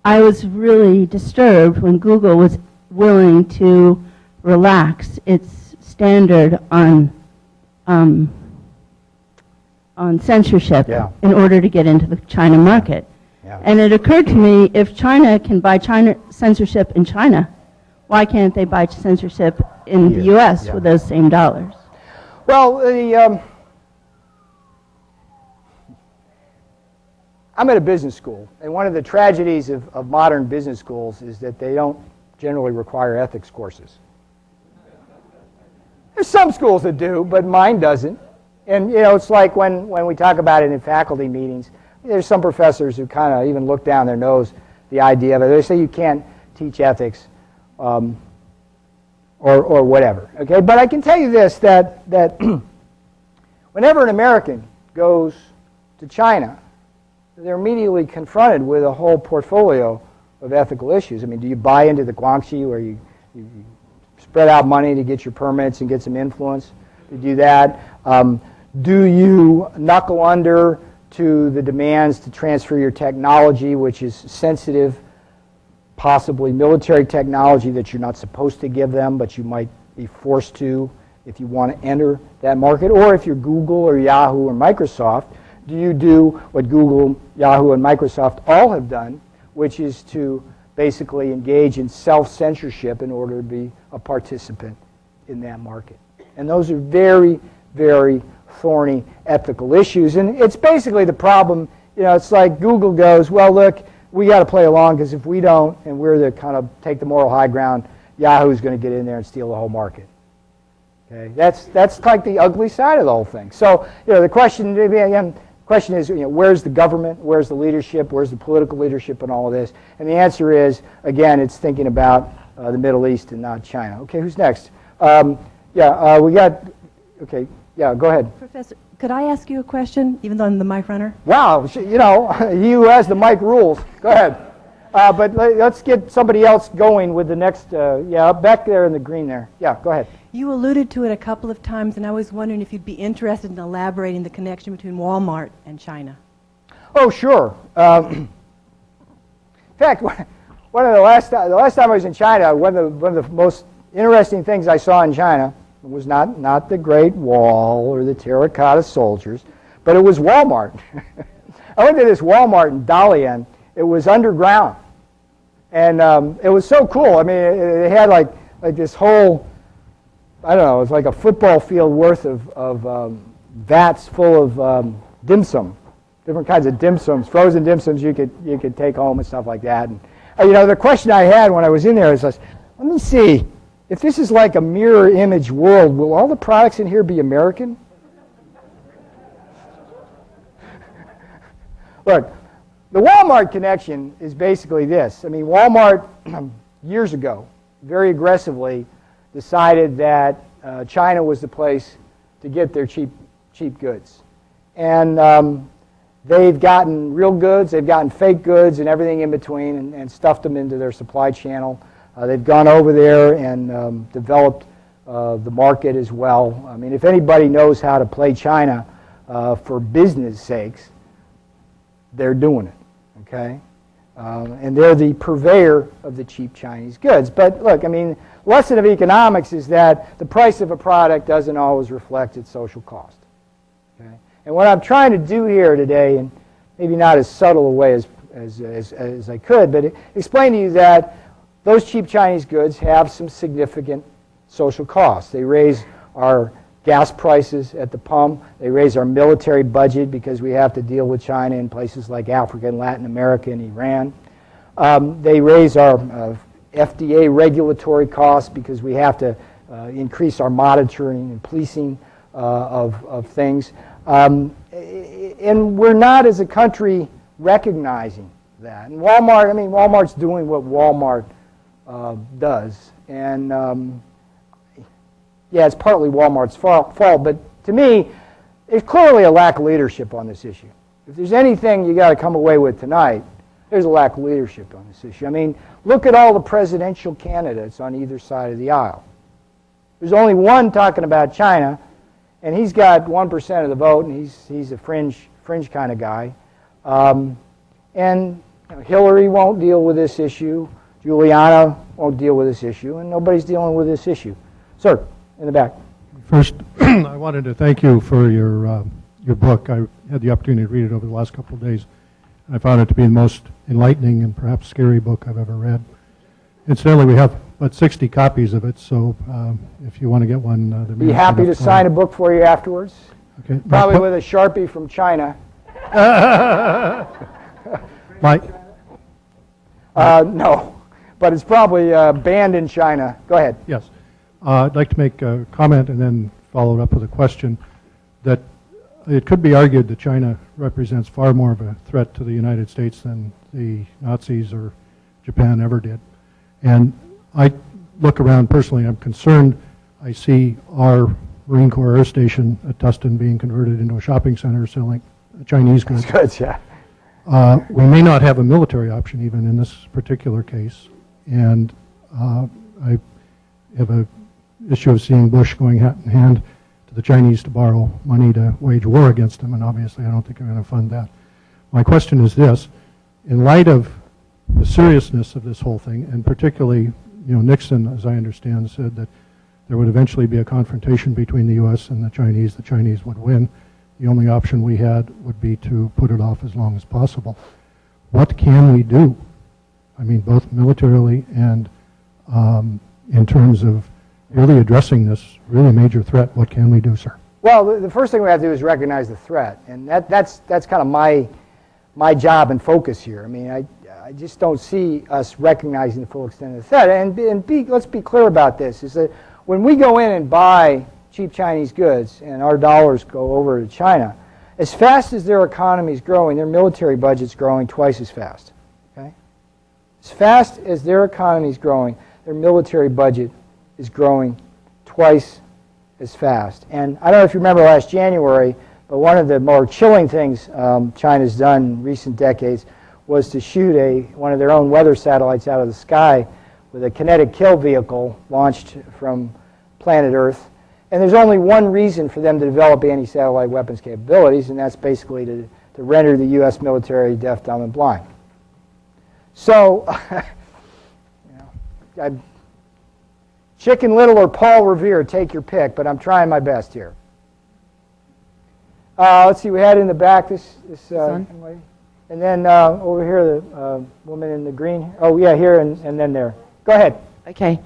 I was really disturbed when Google was willing to relax its standard on on censorship Yeah. in order to get into the China market. Yeah. And it occurred to me, if China can buy China censorship in China, why can't they buy censorship in the Here, U.S. yeah. with those same dollars? Well, I'm at a business school, and one of the tragedies of modern business schools is that they don't generally require ethics courses. There's some schools that do, but mine doesn't. And, you know, it's like when we talk about it in faculty meetings, there's some professors who kind of even look down their nose the idea of it. They say you can't teach ethics or whatever. Okay, but I can tell you this, that whenever an American goes to China, they're immediately confronted with a whole portfolio of ethical issues. I mean, do you buy into the Guangxi where you spread out money to get your permits and get some influence? To do that. Do you knuckle under to the demands to transfer your technology, which is sensitive, possibly military technology that you're not supposed to give them, but you might be forced to if you want to enter that market? Or if you're Google or Yahoo or Microsoft, do you do what Google, Yahoo, and Microsoft all have done, which is to basically engage in self-censorship in order to be a participant in that market? And those are very, very thorny ethical issues. And it's basically the problem, you know, it's like Google goes, well, look, we got to play along because if we don't, and we're the kind of take the moral high ground, Yahoo's going to get in there and steal the whole market. Okay, that's like the ugly side of the whole thing. So, you know, the question is, you know, where's the government, where's the leadership, where's the political leadership in all of this? And the answer is, again, it's thinking about the Middle East and not China. Okay, who's next? We got, okay, yeah, go ahead. Professor, could I ask you a question, even though I'm the mic runner? Wow, you know, he who has the mic rules. Go ahead. But let's get somebody else going with the next, back there in the green there. Yeah, go ahead. You alluded to it a couple of times, and I was wondering if you'd be interested in elaborating the connection between Walmart and China. Oh, sure. In fact, one of the last time I was in China, one of the most interesting things I saw in China was not the Great Wall or the terracotta soldiers, but it was Walmart. I went to this Walmart in Dalian. It was underground, and it was so cool. I mean, it had like this whole, I don't know, it was like a football field worth of vats full of dim sum, different kinds of dim sums, frozen dim sums you could take home and stuff like that. And you know, the question I had when I was in there is, let me see, if this is like a mirror image world, will all the products in here be American? Look, the Walmart connection is basically this. I mean, Walmart, years ago, very aggressively decided that China was the place to get their cheap goods. And they've gotten real goods, they've gotten fake goods and everything in between and stuffed them into their supply channel. They've gone over there and developed the market as well. I mean, if anybody knows how to play China for business sakes, they're doing it, okay? And they're the purveyor of the cheap Chinese goods. But look, I mean, lesson of economics is that the price of a product doesn't always reflect its social cost, okay? And what I'm trying to do here today, and maybe not as subtle a way as I could, but explain to you that those cheap Chinese goods have some significant social costs. They raise our gas prices at the pump. They raise our military budget because we have to deal with China in places like Africa and Latin America and Iran. They raise our FDA regulatory costs because we have to increase our monitoring and policing of things. And we're not, as a country, recognizing that. And Walmart, I mean, Walmart's doing what Walmart does. And yeah, it's partly Walmart's fault, but to me, it's clearly a lack of leadership on this issue. If there's anything you got to come away with tonight, there's a lack of leadership on this issue. I mean, look at all the presidential candidates on either side of the aisle. There's only one talking about China, and he's got 1% of the vote, and he's a fringe kind of guy. And you know, Hillary won't deal with this issue. Juliana won't deal with this issue, and nobody's dealing with this issue. Sir, in the back. First, I wanted to thank you for your your book. I had the opportunity to read it over the last couple of days. I found it to be the most enlightening and perhaps scary book I've ever read. Incidentally, we have about 60 copies of it, so if you want to get one, be happy to sign a book for you afterwards. Okay. Probably with a Sharpie from China. Mike? No, but it's probably banned in China. Go ahead. Yes. I'd like to make a comment and then follow it up with a question that it could be argued that China represents far more of a threat to the United States than the Nazis or Japan ever did. And I look around personally, I'm concerned. I see our Marine Corps Air Station at Tustin being converted into a shopping center selling Chinese goods. Goods, yeah. We may not have a military option even in this particular case. And I have an issue of seeing Bush going hand in hand to the Chinese to borrow money to wage war against them, and obviously I don't think I'm going to fund that. My question is this: in light of the seriousness of this whole thing, and particularly, Nixon, as I understand, said that there would eventually be a confrontation between the U.S. and the Chinese would win. The only option we had would be to put it off as long as possible. What can we do? I mean, both militarily and in terms of really addressing this really major threat. What can we do, sir? Well, the first thing we have to do is recognize the threat, and that's kind of my job and focus here. I mean, I just don't see us recognizing the full extent of the threat. And let's be clear about this: is that when we go in and buy cheap Chinese goods and our dollars go over to China, as fast as their economy is growing, their military budget's growing twice as fast. Okay? As fast as their economy is growing, their military budget is growing twice as fast. And I don't know if you remember last January, but one of the more chilling things China's done in recent decades was to shoot one of their own weather satellites out of the sky with a kinetic kill vehicle launched from planet Earth. And there's only one reason for them to develop anti-satellite weapons capabilities, and that's basically to render the U.S. military deaf, dumb, and blind. So, Chicken Little or Paul Revere, take your pick, but I'm trying my best here. Let's see, we had in the back this young lady. And then over here, the woman in the green. Oh, yeah, here and then there. Go ahead. Okay.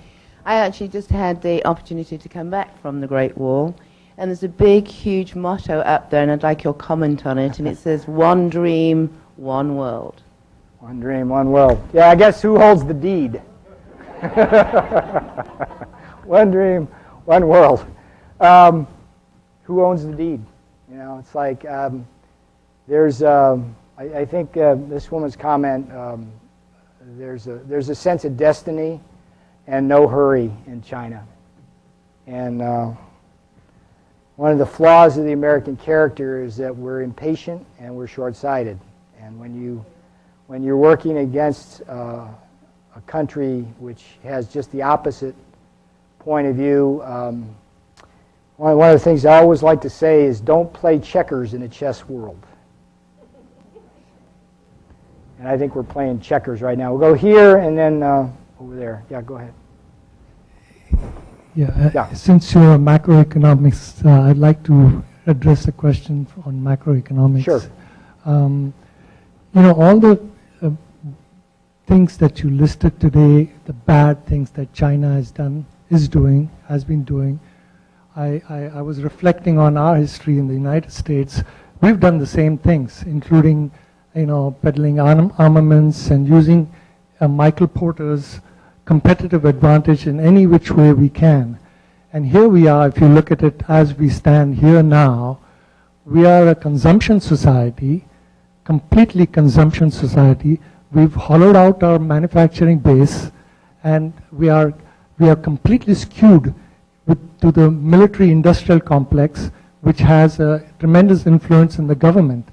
I actually just had the opportunity to come back from the Great Wall, and there's a big, huge motto up there, and I'd like your comment on it, and it says, "One dream, one world." One dream, one world. Yeah, I guess who holds the deed? One dream, one world. Who owns the deed? It's like there's. I think this woman's comment. There's a sense of destiny and no hurry in China, and one of the flaws of the American character is that we're impatient and we're short-sighted. And when you're working against a country which has just the opposite point of view, one of the things I always like to say is don't play checkers in a chess world. And I think we're playing checkers right now. We'll go here and then over there. Yeah, go ahead. Yeah. Since you're a macroeconomics, I'd like to address a question on macroeconomics. Sure. All the things that you listed today, the bad things that China has been doing. I was reflecting on our history in the United States. We've done the same things, including, peddling armaments and using Michael Porter's competitive advantage in any which way we can. And here we are, if you look at it as we stand here now, we are a consumption society, completely consumption society. We've hollowed out our manufacturing base, and we are completely skewed to the military-industrial complex, which has a tremendous influence in the government.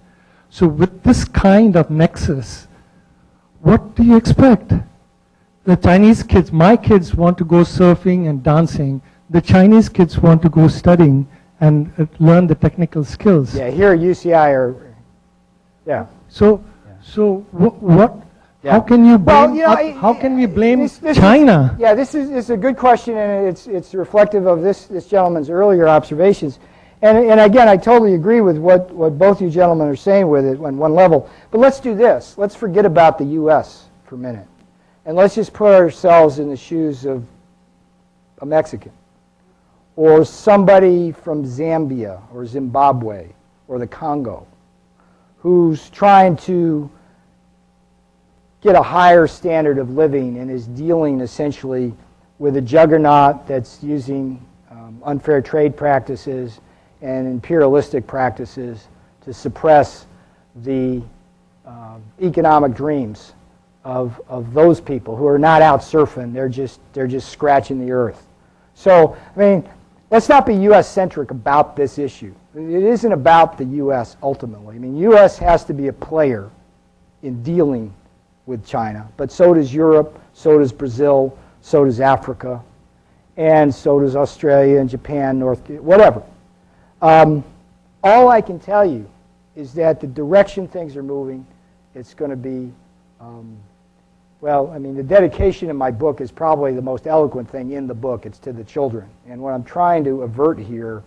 So with this kind of nexus, what do you expect? The Chinese kids, my kids want to go surfing and dancing. The Chinese kids want to go studying and learn the technical skills. Yeah, here at UCI yeah. So what? Yeah. How can you blame? How can we blame China? This is a good question, and it's reflective of this gentleman's earlier observations. And again, I totally agree with what both you gentlemen are saying with it on one level. But let's do this. Let's forget about the U.S. for a minute. And let's just put ourselves in the shoes of a Mexican or somebody from Zambia or Zimbabwe or the Congo who's trying to get a higher standard of living and is dealing essentially with a juggernaut that's using unfair trade practices and imperialistic practices to suppress the economic dreams of those people who are not out surfing. They're just scratching the earth. So, I mean, let's not be U.S.-centric about this issue. It isn't about the U.S. ultimately. I mean, U.S. has to be a player in dealing with China, but so does Europe, so does Brazil, so does Africa, and so does Australia and Japan, whatever. All I can tell you is that the direction things are moving, it's going to be, well, I mean, the dedication in my book is probably the most eloquent thing in the book. It's to the children. And what I'm trying to avert here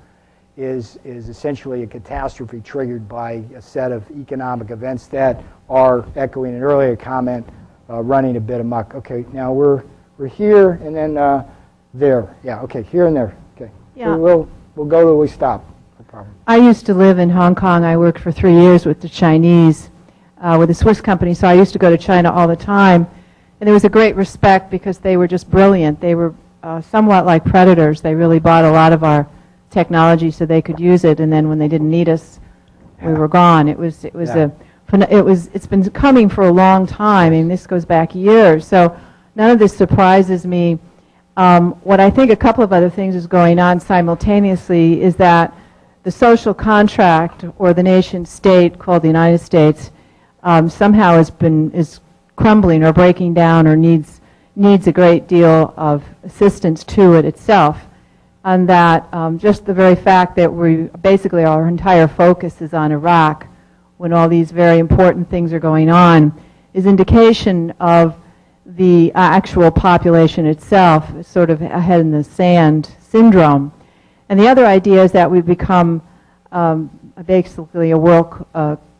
is essentially a catastrophe triggered by a set of economic events that are, echoing an earlier comment, running a bit amok. Okay, now we're here and then there. Yeah, okay, here and there. Okay. Yeah. We'll go till we stop. No problem. I used to live in Hong Kong. I worked for 3 years with the Chinese, with a Swiss company, so I used to go to China all the time. And there was a great respect because they were just brilliant. They were somewhat like predators. They really bought a lot of our technology so they could use it, and then when they didn't need us, we were gone. It's been coming for a long time. I mean, this goes back years. So none of this surprises me. What I think a couple of other things is going on simultaneously is that the social contract or the nation state called the United States somehow is crumbling or breaking down or needs a great deal of assistance to it itself. And that just the very fact that basically our entire focus is on Iraq when all these very important things are going on is indication of the actual population itself, sort of a head in the sand syndrome. And the other idea is that we've become basically a world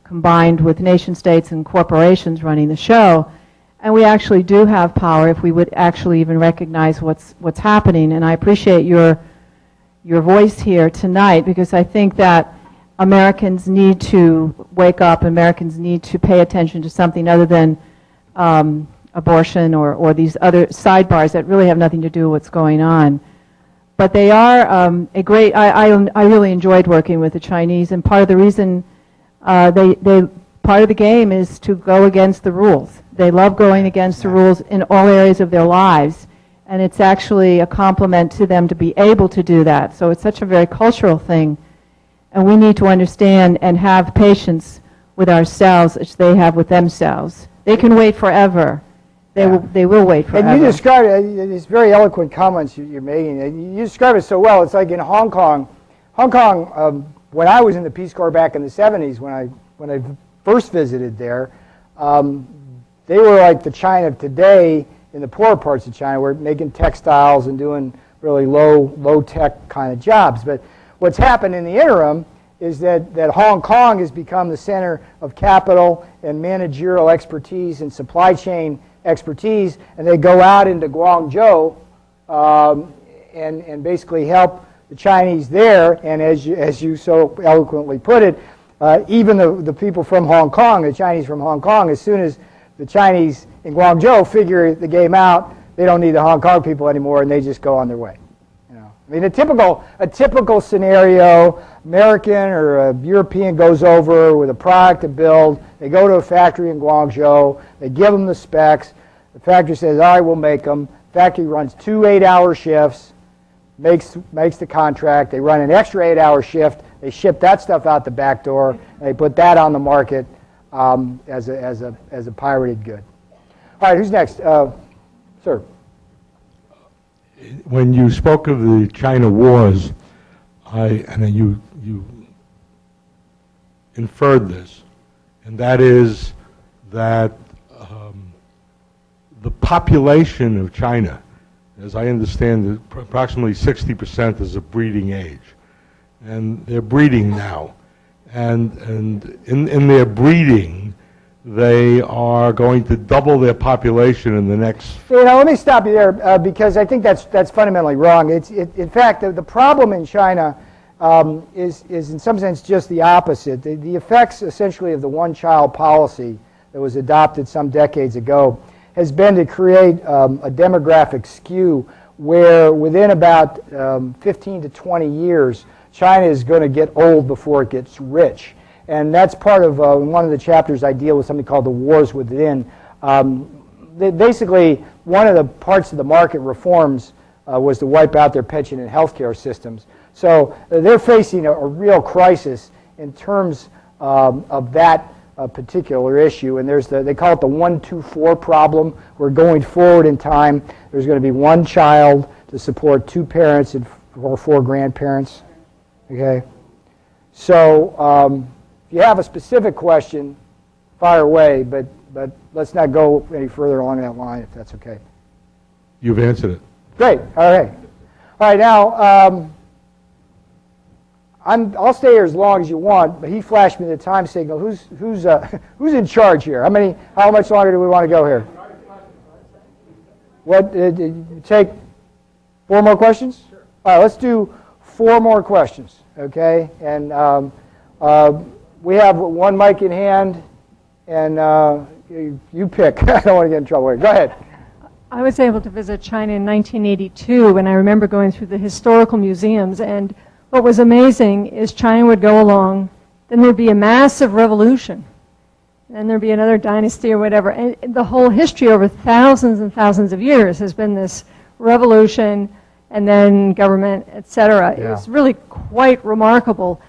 combined with nation states and corporations running the show. And we actually do have power if we would actually even recognize what's happening. And I appreciate your voice here tonight because I think that Americans need to wake up. Americans need to pay attention to something other than abortion or these other sidebars that really have nothing to do with what's going on. But they are a great. I really enjoyed working with the Chinese, and part of the reason part of the game is to go against the rules. They love going against the rules in all areas of their lives, and it's actually a compliment to them to be able to do that. So it's such a very cultural thing, and we need to understand and have patience with ourselves as they have with themselves. They can wait forever. They will wait forever. And you described it, these very eloquent comments you're making. You describe it so well. It's like in Hong Kong. When I was in the Peace Corps back in the 70s, when I first visited there, they were like the China of today in the poorer parts of China. We're making textiles and doing really low-tech kind of jobs. But what's happened in the interim is that Hong Kong has become the center of capital and managerial expertise and supply chain expertise, and they go out into Guangzhou and basically help the Chinese there. And as you so eloquently put it, even the people from Hong Kong, the Chinese from Hong Kong, as soon as the Chinese in Guangzhou figure the game out, they don't need the Hong Kong people anymore, and they just go on their way. I mean, a typical scenario, American or a European goes over with a product to build. They go to a factory in Guangzhou. They give them the specs. The factory says, all right, we'll make them. The factory runs 2 8-hour shifts, makes the contract. They run an extra 8-hour shift. They ship that stuff out the back door. And they put that on the market as a pirated good. All right, who's next? Sir. When you spoke of the China wars, you inferred this, and that is that the population of China, as I understand it, approximately 60% is of breeding age. and they're breeding now. And in their breeding, they are going to double their population in the next... Let me stop you there because I think that's fundamentally wrong. In fact, the problem in China is in some sense just the opposite. The effects essentially of the one-child policy that was adopted some decades ago has been to create a demographic skew where within about 15 to 20 years, China is going to get old before it gets rich. And that's part of one of the chapters I deal with something called the wars within. Basically, one of the parts of the market reforms was to wipe out their pension and healthcare systems. So they're facing a real crisis in terms of that particular issue. And they call it the 1-2-4 problem. We're going forward in time. There's going to be one child to support two parents or four grandparents. Okay? So if you have a specific question, fire away, but let's not go any further along that line, if that's okay. You've answered it. Great. All right. All right. Now, I'll stay here as long as you want, but he flashed me the time signal. Who's in charge here? How much longer do we want to go here? What? Take 4 more questions? Sure. All right. Let's do 4 more questions. Okay. And we have one mic in hand, and you pick. I don't want to get in trouble here. Go ahead. I was able to visit China in 1982, and I remember going through the historical museums, and what was amazing is China would go along, then there'd be a massive revolution, then there'd be another dynasty or whatever, and the whole history over thousands and thousands of years has been this revolution and then government, etc. Yeah. It's really quite remarkable.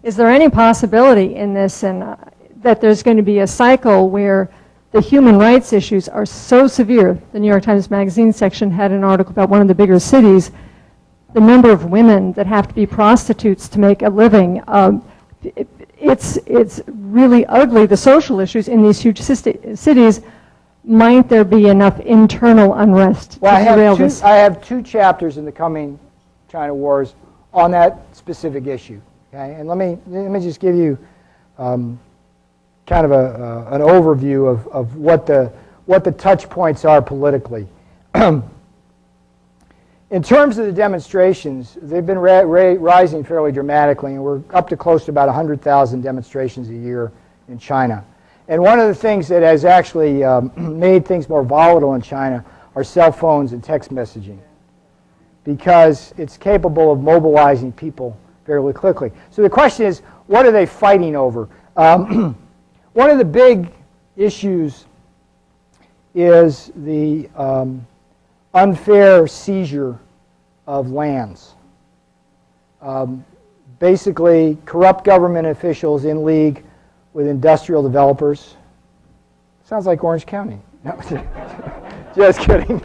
Is there any possibility in this and that there's going to be a cycle where the human rights issues are so severe? The New York Times Magazine section had an article about one of the bigger cities, the number of women that have to be prostitutes to make a living. It's really ugly, the social issues in these huge cities. Might there be enough internal unrest to derail this? I have 2 chapters in the coming China wars on that specific issue. Okay, and let me just give you kind of an overview of what the touch points are politically. In terms of the demonstrations, they've been rising fairly dramatically, and we're up to close to about 100,000 demonstrations a year in China. And one of the things that has actually made things more volatile in China are cell phones and text messaging, because it's capable of mobilizing people fairly quickly. So the question is, what are they fighting over? One of the big issues is the unfair seizure of lands. Basically, corrupt government officials in league with industrial developers. Sounds like Orange County. No, just kidding.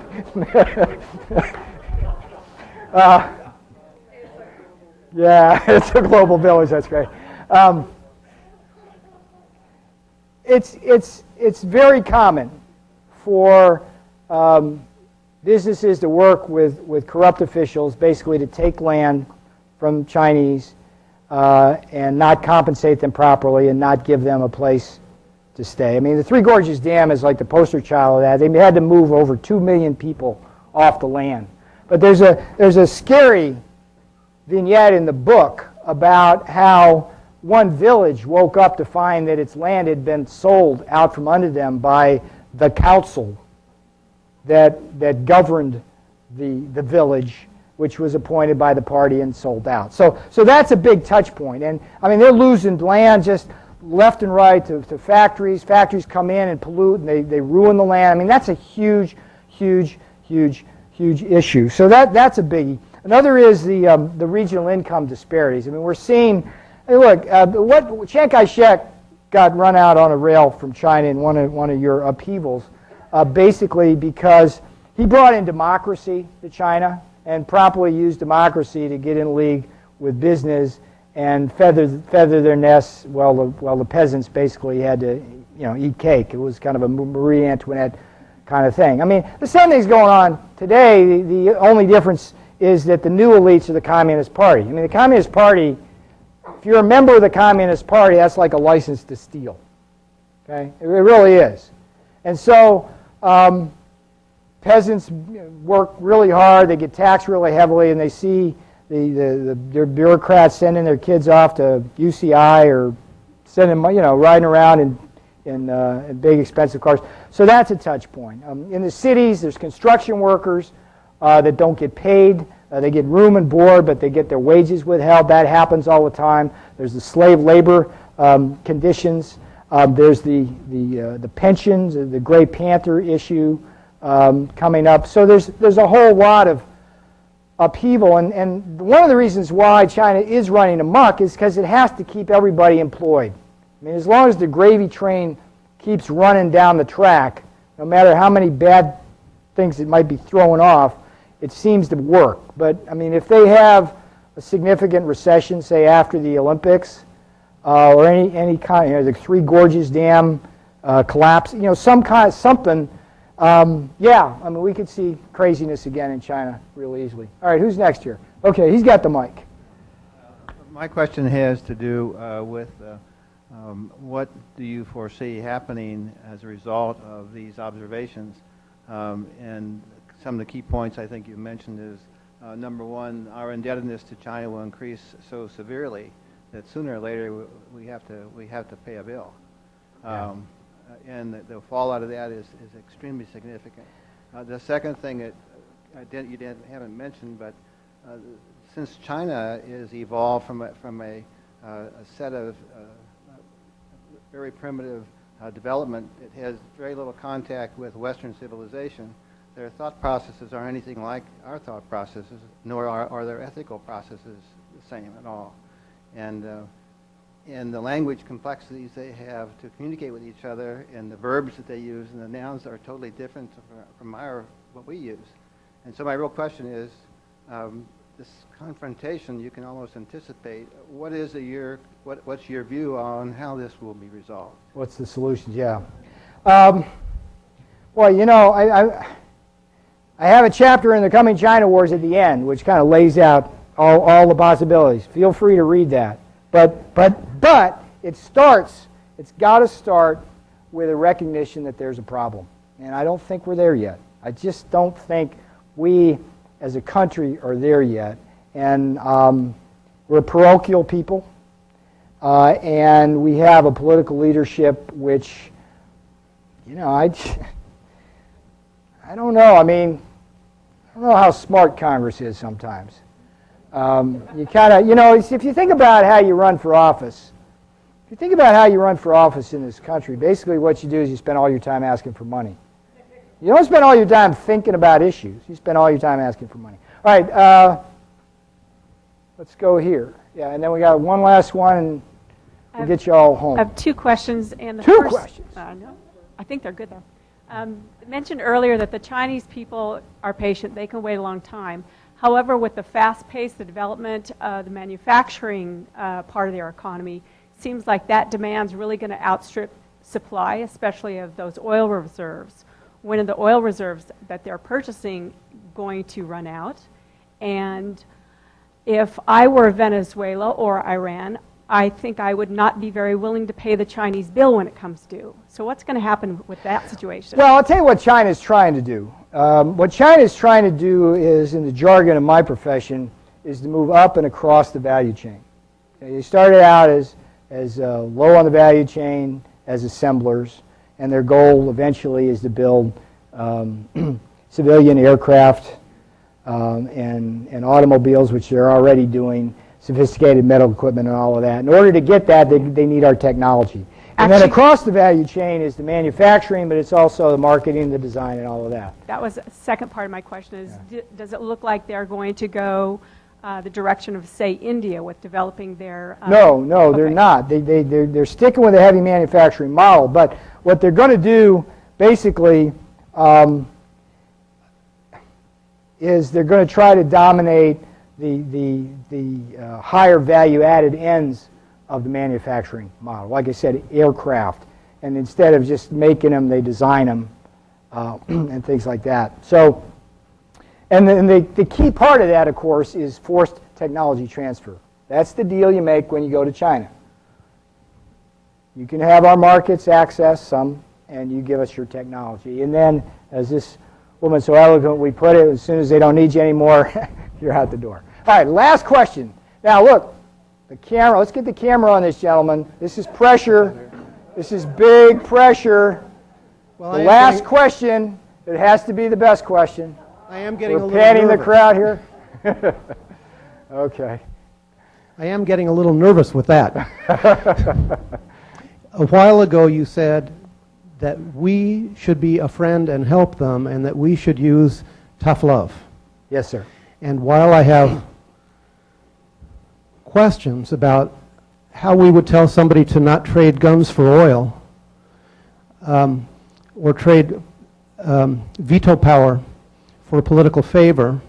Yeah, it's a global village. That's great. It's very common for businesses to work with corrupt officials, basically to take land from Chinese and not compensate them properly and not give them a place to stay. I mean, the Three Gorges Dam is like the poster child of that. They had to move over 2 million people off the land. But there's a scary vignette in the book about how one village woke up to find that its land had been sold out from under them by the council that governed the village, which was appointed by the party and sold out. So that's a big touch point. And I mean, they're losing land just left and right to factories. Factories come in and pollute, and they ruin the land. I mean, that's a huge, huge, huge, huge issue. So that's a biggie. Another is the regional income disparities. I mean, we're seeing, hey, look, Chiang Kai-shek got run out on a rail from China in one of your upheavals, basically because he brought in democracy to China and properly used democracy to get in league with business and feather their nests while the peasants basically had to eat cake. It was kind of a Marie Antoinette kind of thing. I mean, the same thing's going on today. The only difference is that the new elites are the Communist Party. I mean, the Communist Party if you're a member of the Communist Party, that's like a license to steal. Okay? It really is. And so peasants work really hard, they get taxed really heavily, and they see their bureaucrats sending their kids off to UCI or sending them, riding around in big expensive cars. So that's a touch point. In the cities, there's construction workers that don't get paid. They get room and board, but they get their wages withheld. That happens all the time. There's the slave labor conditions. There's the pensions, the Gray Panther issue coming up. So there's a whole lot of upheaval. And one of the reasons why China is running amok is because it has to keep everybody employed. I mean, as long as the gravy train keeps running down the track, no matter how many bad things it might be throwing off, it seems to work. But, I mean, if they have a significant recession, say after the Olympics, or any kind, the Three Gorges Dam collapse, something, yeah, I mean, we could see craziness again in China real easily. All right, who's next here? Okay, he's got the mic. My question has to do with what do you foresee happening as a result of these observations? And some of the key points I think you mentioned is, number one, our indebtedness to China will increase so severely that sooner or later we have to pay a bill. And the fallout of that is extremely significant. The second thing that you haven't mentioned, but since China is evolved from a set of very primitive development, it has very little contact with Western civilization. Their thought processes aren't anything like our thought processes, nor are their ethical processes the same at all. And the language complexities they have to communicate with each other, and the verbs that they use and the nouns are totally different from what we use. And so my real question is, this confrontation, you can almost anticipate. What's your view on how this will be resolved? What's the solutions? Yeah. Well, I have a chapter in the Coming China Wars at the end, which kind of lays out all the possibilities. Feel free to read that. But it's got to start with a recognition that there's a problem. And I don't think we're there yet. I just don't think we as a country are there yet. And we're a parochial people. And we have a political leadership which, I don't know. I mean, I don't know how smart Congress is sometimes. You kind of, if you think about how you run for office, in this country, basically what you do is you spend all your time asking for money. You don't spend all your time thinking about issues. You spend all your time asking for money. All right, let's go here. Yeah, and then we got one last one, and we'll get you all home. I have two questions. And the Two first, questions. No, I think they're good, though. Mentioned earlier that the Chinese people are patient. They can wait a long time. However, with the fast pace, the development, the manufacturing part of their economy, seems like that demand's really going to outstrip supply, especially of those oil reserves. When are the oil reserves that they're purchasing going to run out? And if I were Venezuela or Iran, I think I would not be very willing to pay the Chinese bill when it comes due. So what's going to happen with that situation? Well, I'll tell you what China's trying to do. What China's trying to do is, in the jargon of my profession, is to move up and across the value chain. Okay, they started out as low on the value chain as assemblers, and their goal eventually is to build civilian aircraft and automobiles, which they're already doing, sophisticated medical equipment and all of that. In order to get that, they need our technology. And then across the value chain is the manufacturing, but it's also the marketing, the design, and all of that. That was the second part of my question is, does it look like they're going to go the direction of, say, India with developing their... No, they're not. They're sticking with a heavy manufacturing model, but what they're going to do, basically, is they're going to try to dominate the higher value-added ends of the manufacturing model. Like I said, aircraft. And instead of just making them, they design them and things like that. So, and the key part of that, of course, is forced technology transfer. That's the deal you make when you go to China. You can have our markets access some, and you give us your technology. And then, as this woman so eloquently put it, as soon as they don't need you anymore, you're out the door. All right, last question. Now, look, the camera. Let's get the camera on this gentleman. This is pressure. This is big pressure. Well, the last question, it has to be the best question. I am getting We're a little panning nervous. the crowd here. Okay. I am getting a little nervous with that. A while ago you said that we should be a friend and help them and that we should use tough love. Yes, sir. And while I have questions about how we would tell somebody to not trade guns for oil or trade veto power for political favor,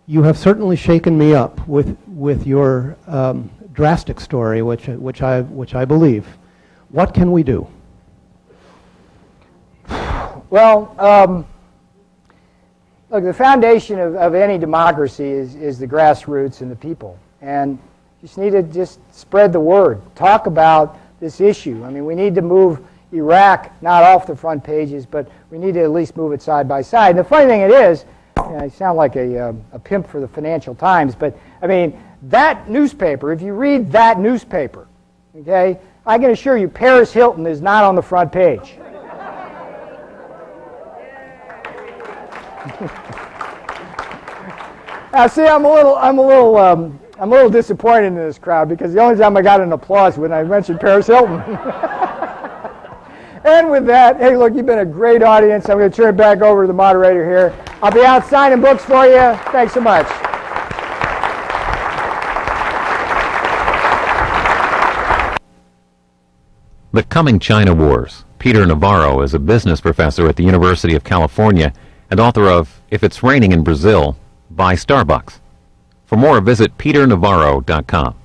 you have certainly shaken me up with your drastic story, which I believe. What can we do? Well, look, the foundation of any democracy is the grassroots and the people. And you just need to just spread the word. Talk about this issue. I mean, we need to move Iraq not off the front pages, but we need to at least move it side by side. And the funny thing it is, I sound like a pimp for the Financial Times, but I mean, that newspaper, if you read that newspaper, okay, I can assure you Paris Hilton is not on the front page. Now, see, I'm a little disappointed in this crowd because the only time I got an applause when I mentioned Paris Hilton. And with that, hey, look, you've been a great audience. I'm going to turn it back over to the moderator here. I'll be out signing books for you. Thanks so much. The Coming China Wars. Peter Navarro is a business professor at the University of California and author of If It's Raining in Brazil, Buy Starbucks. For more, visit peternavarro.com.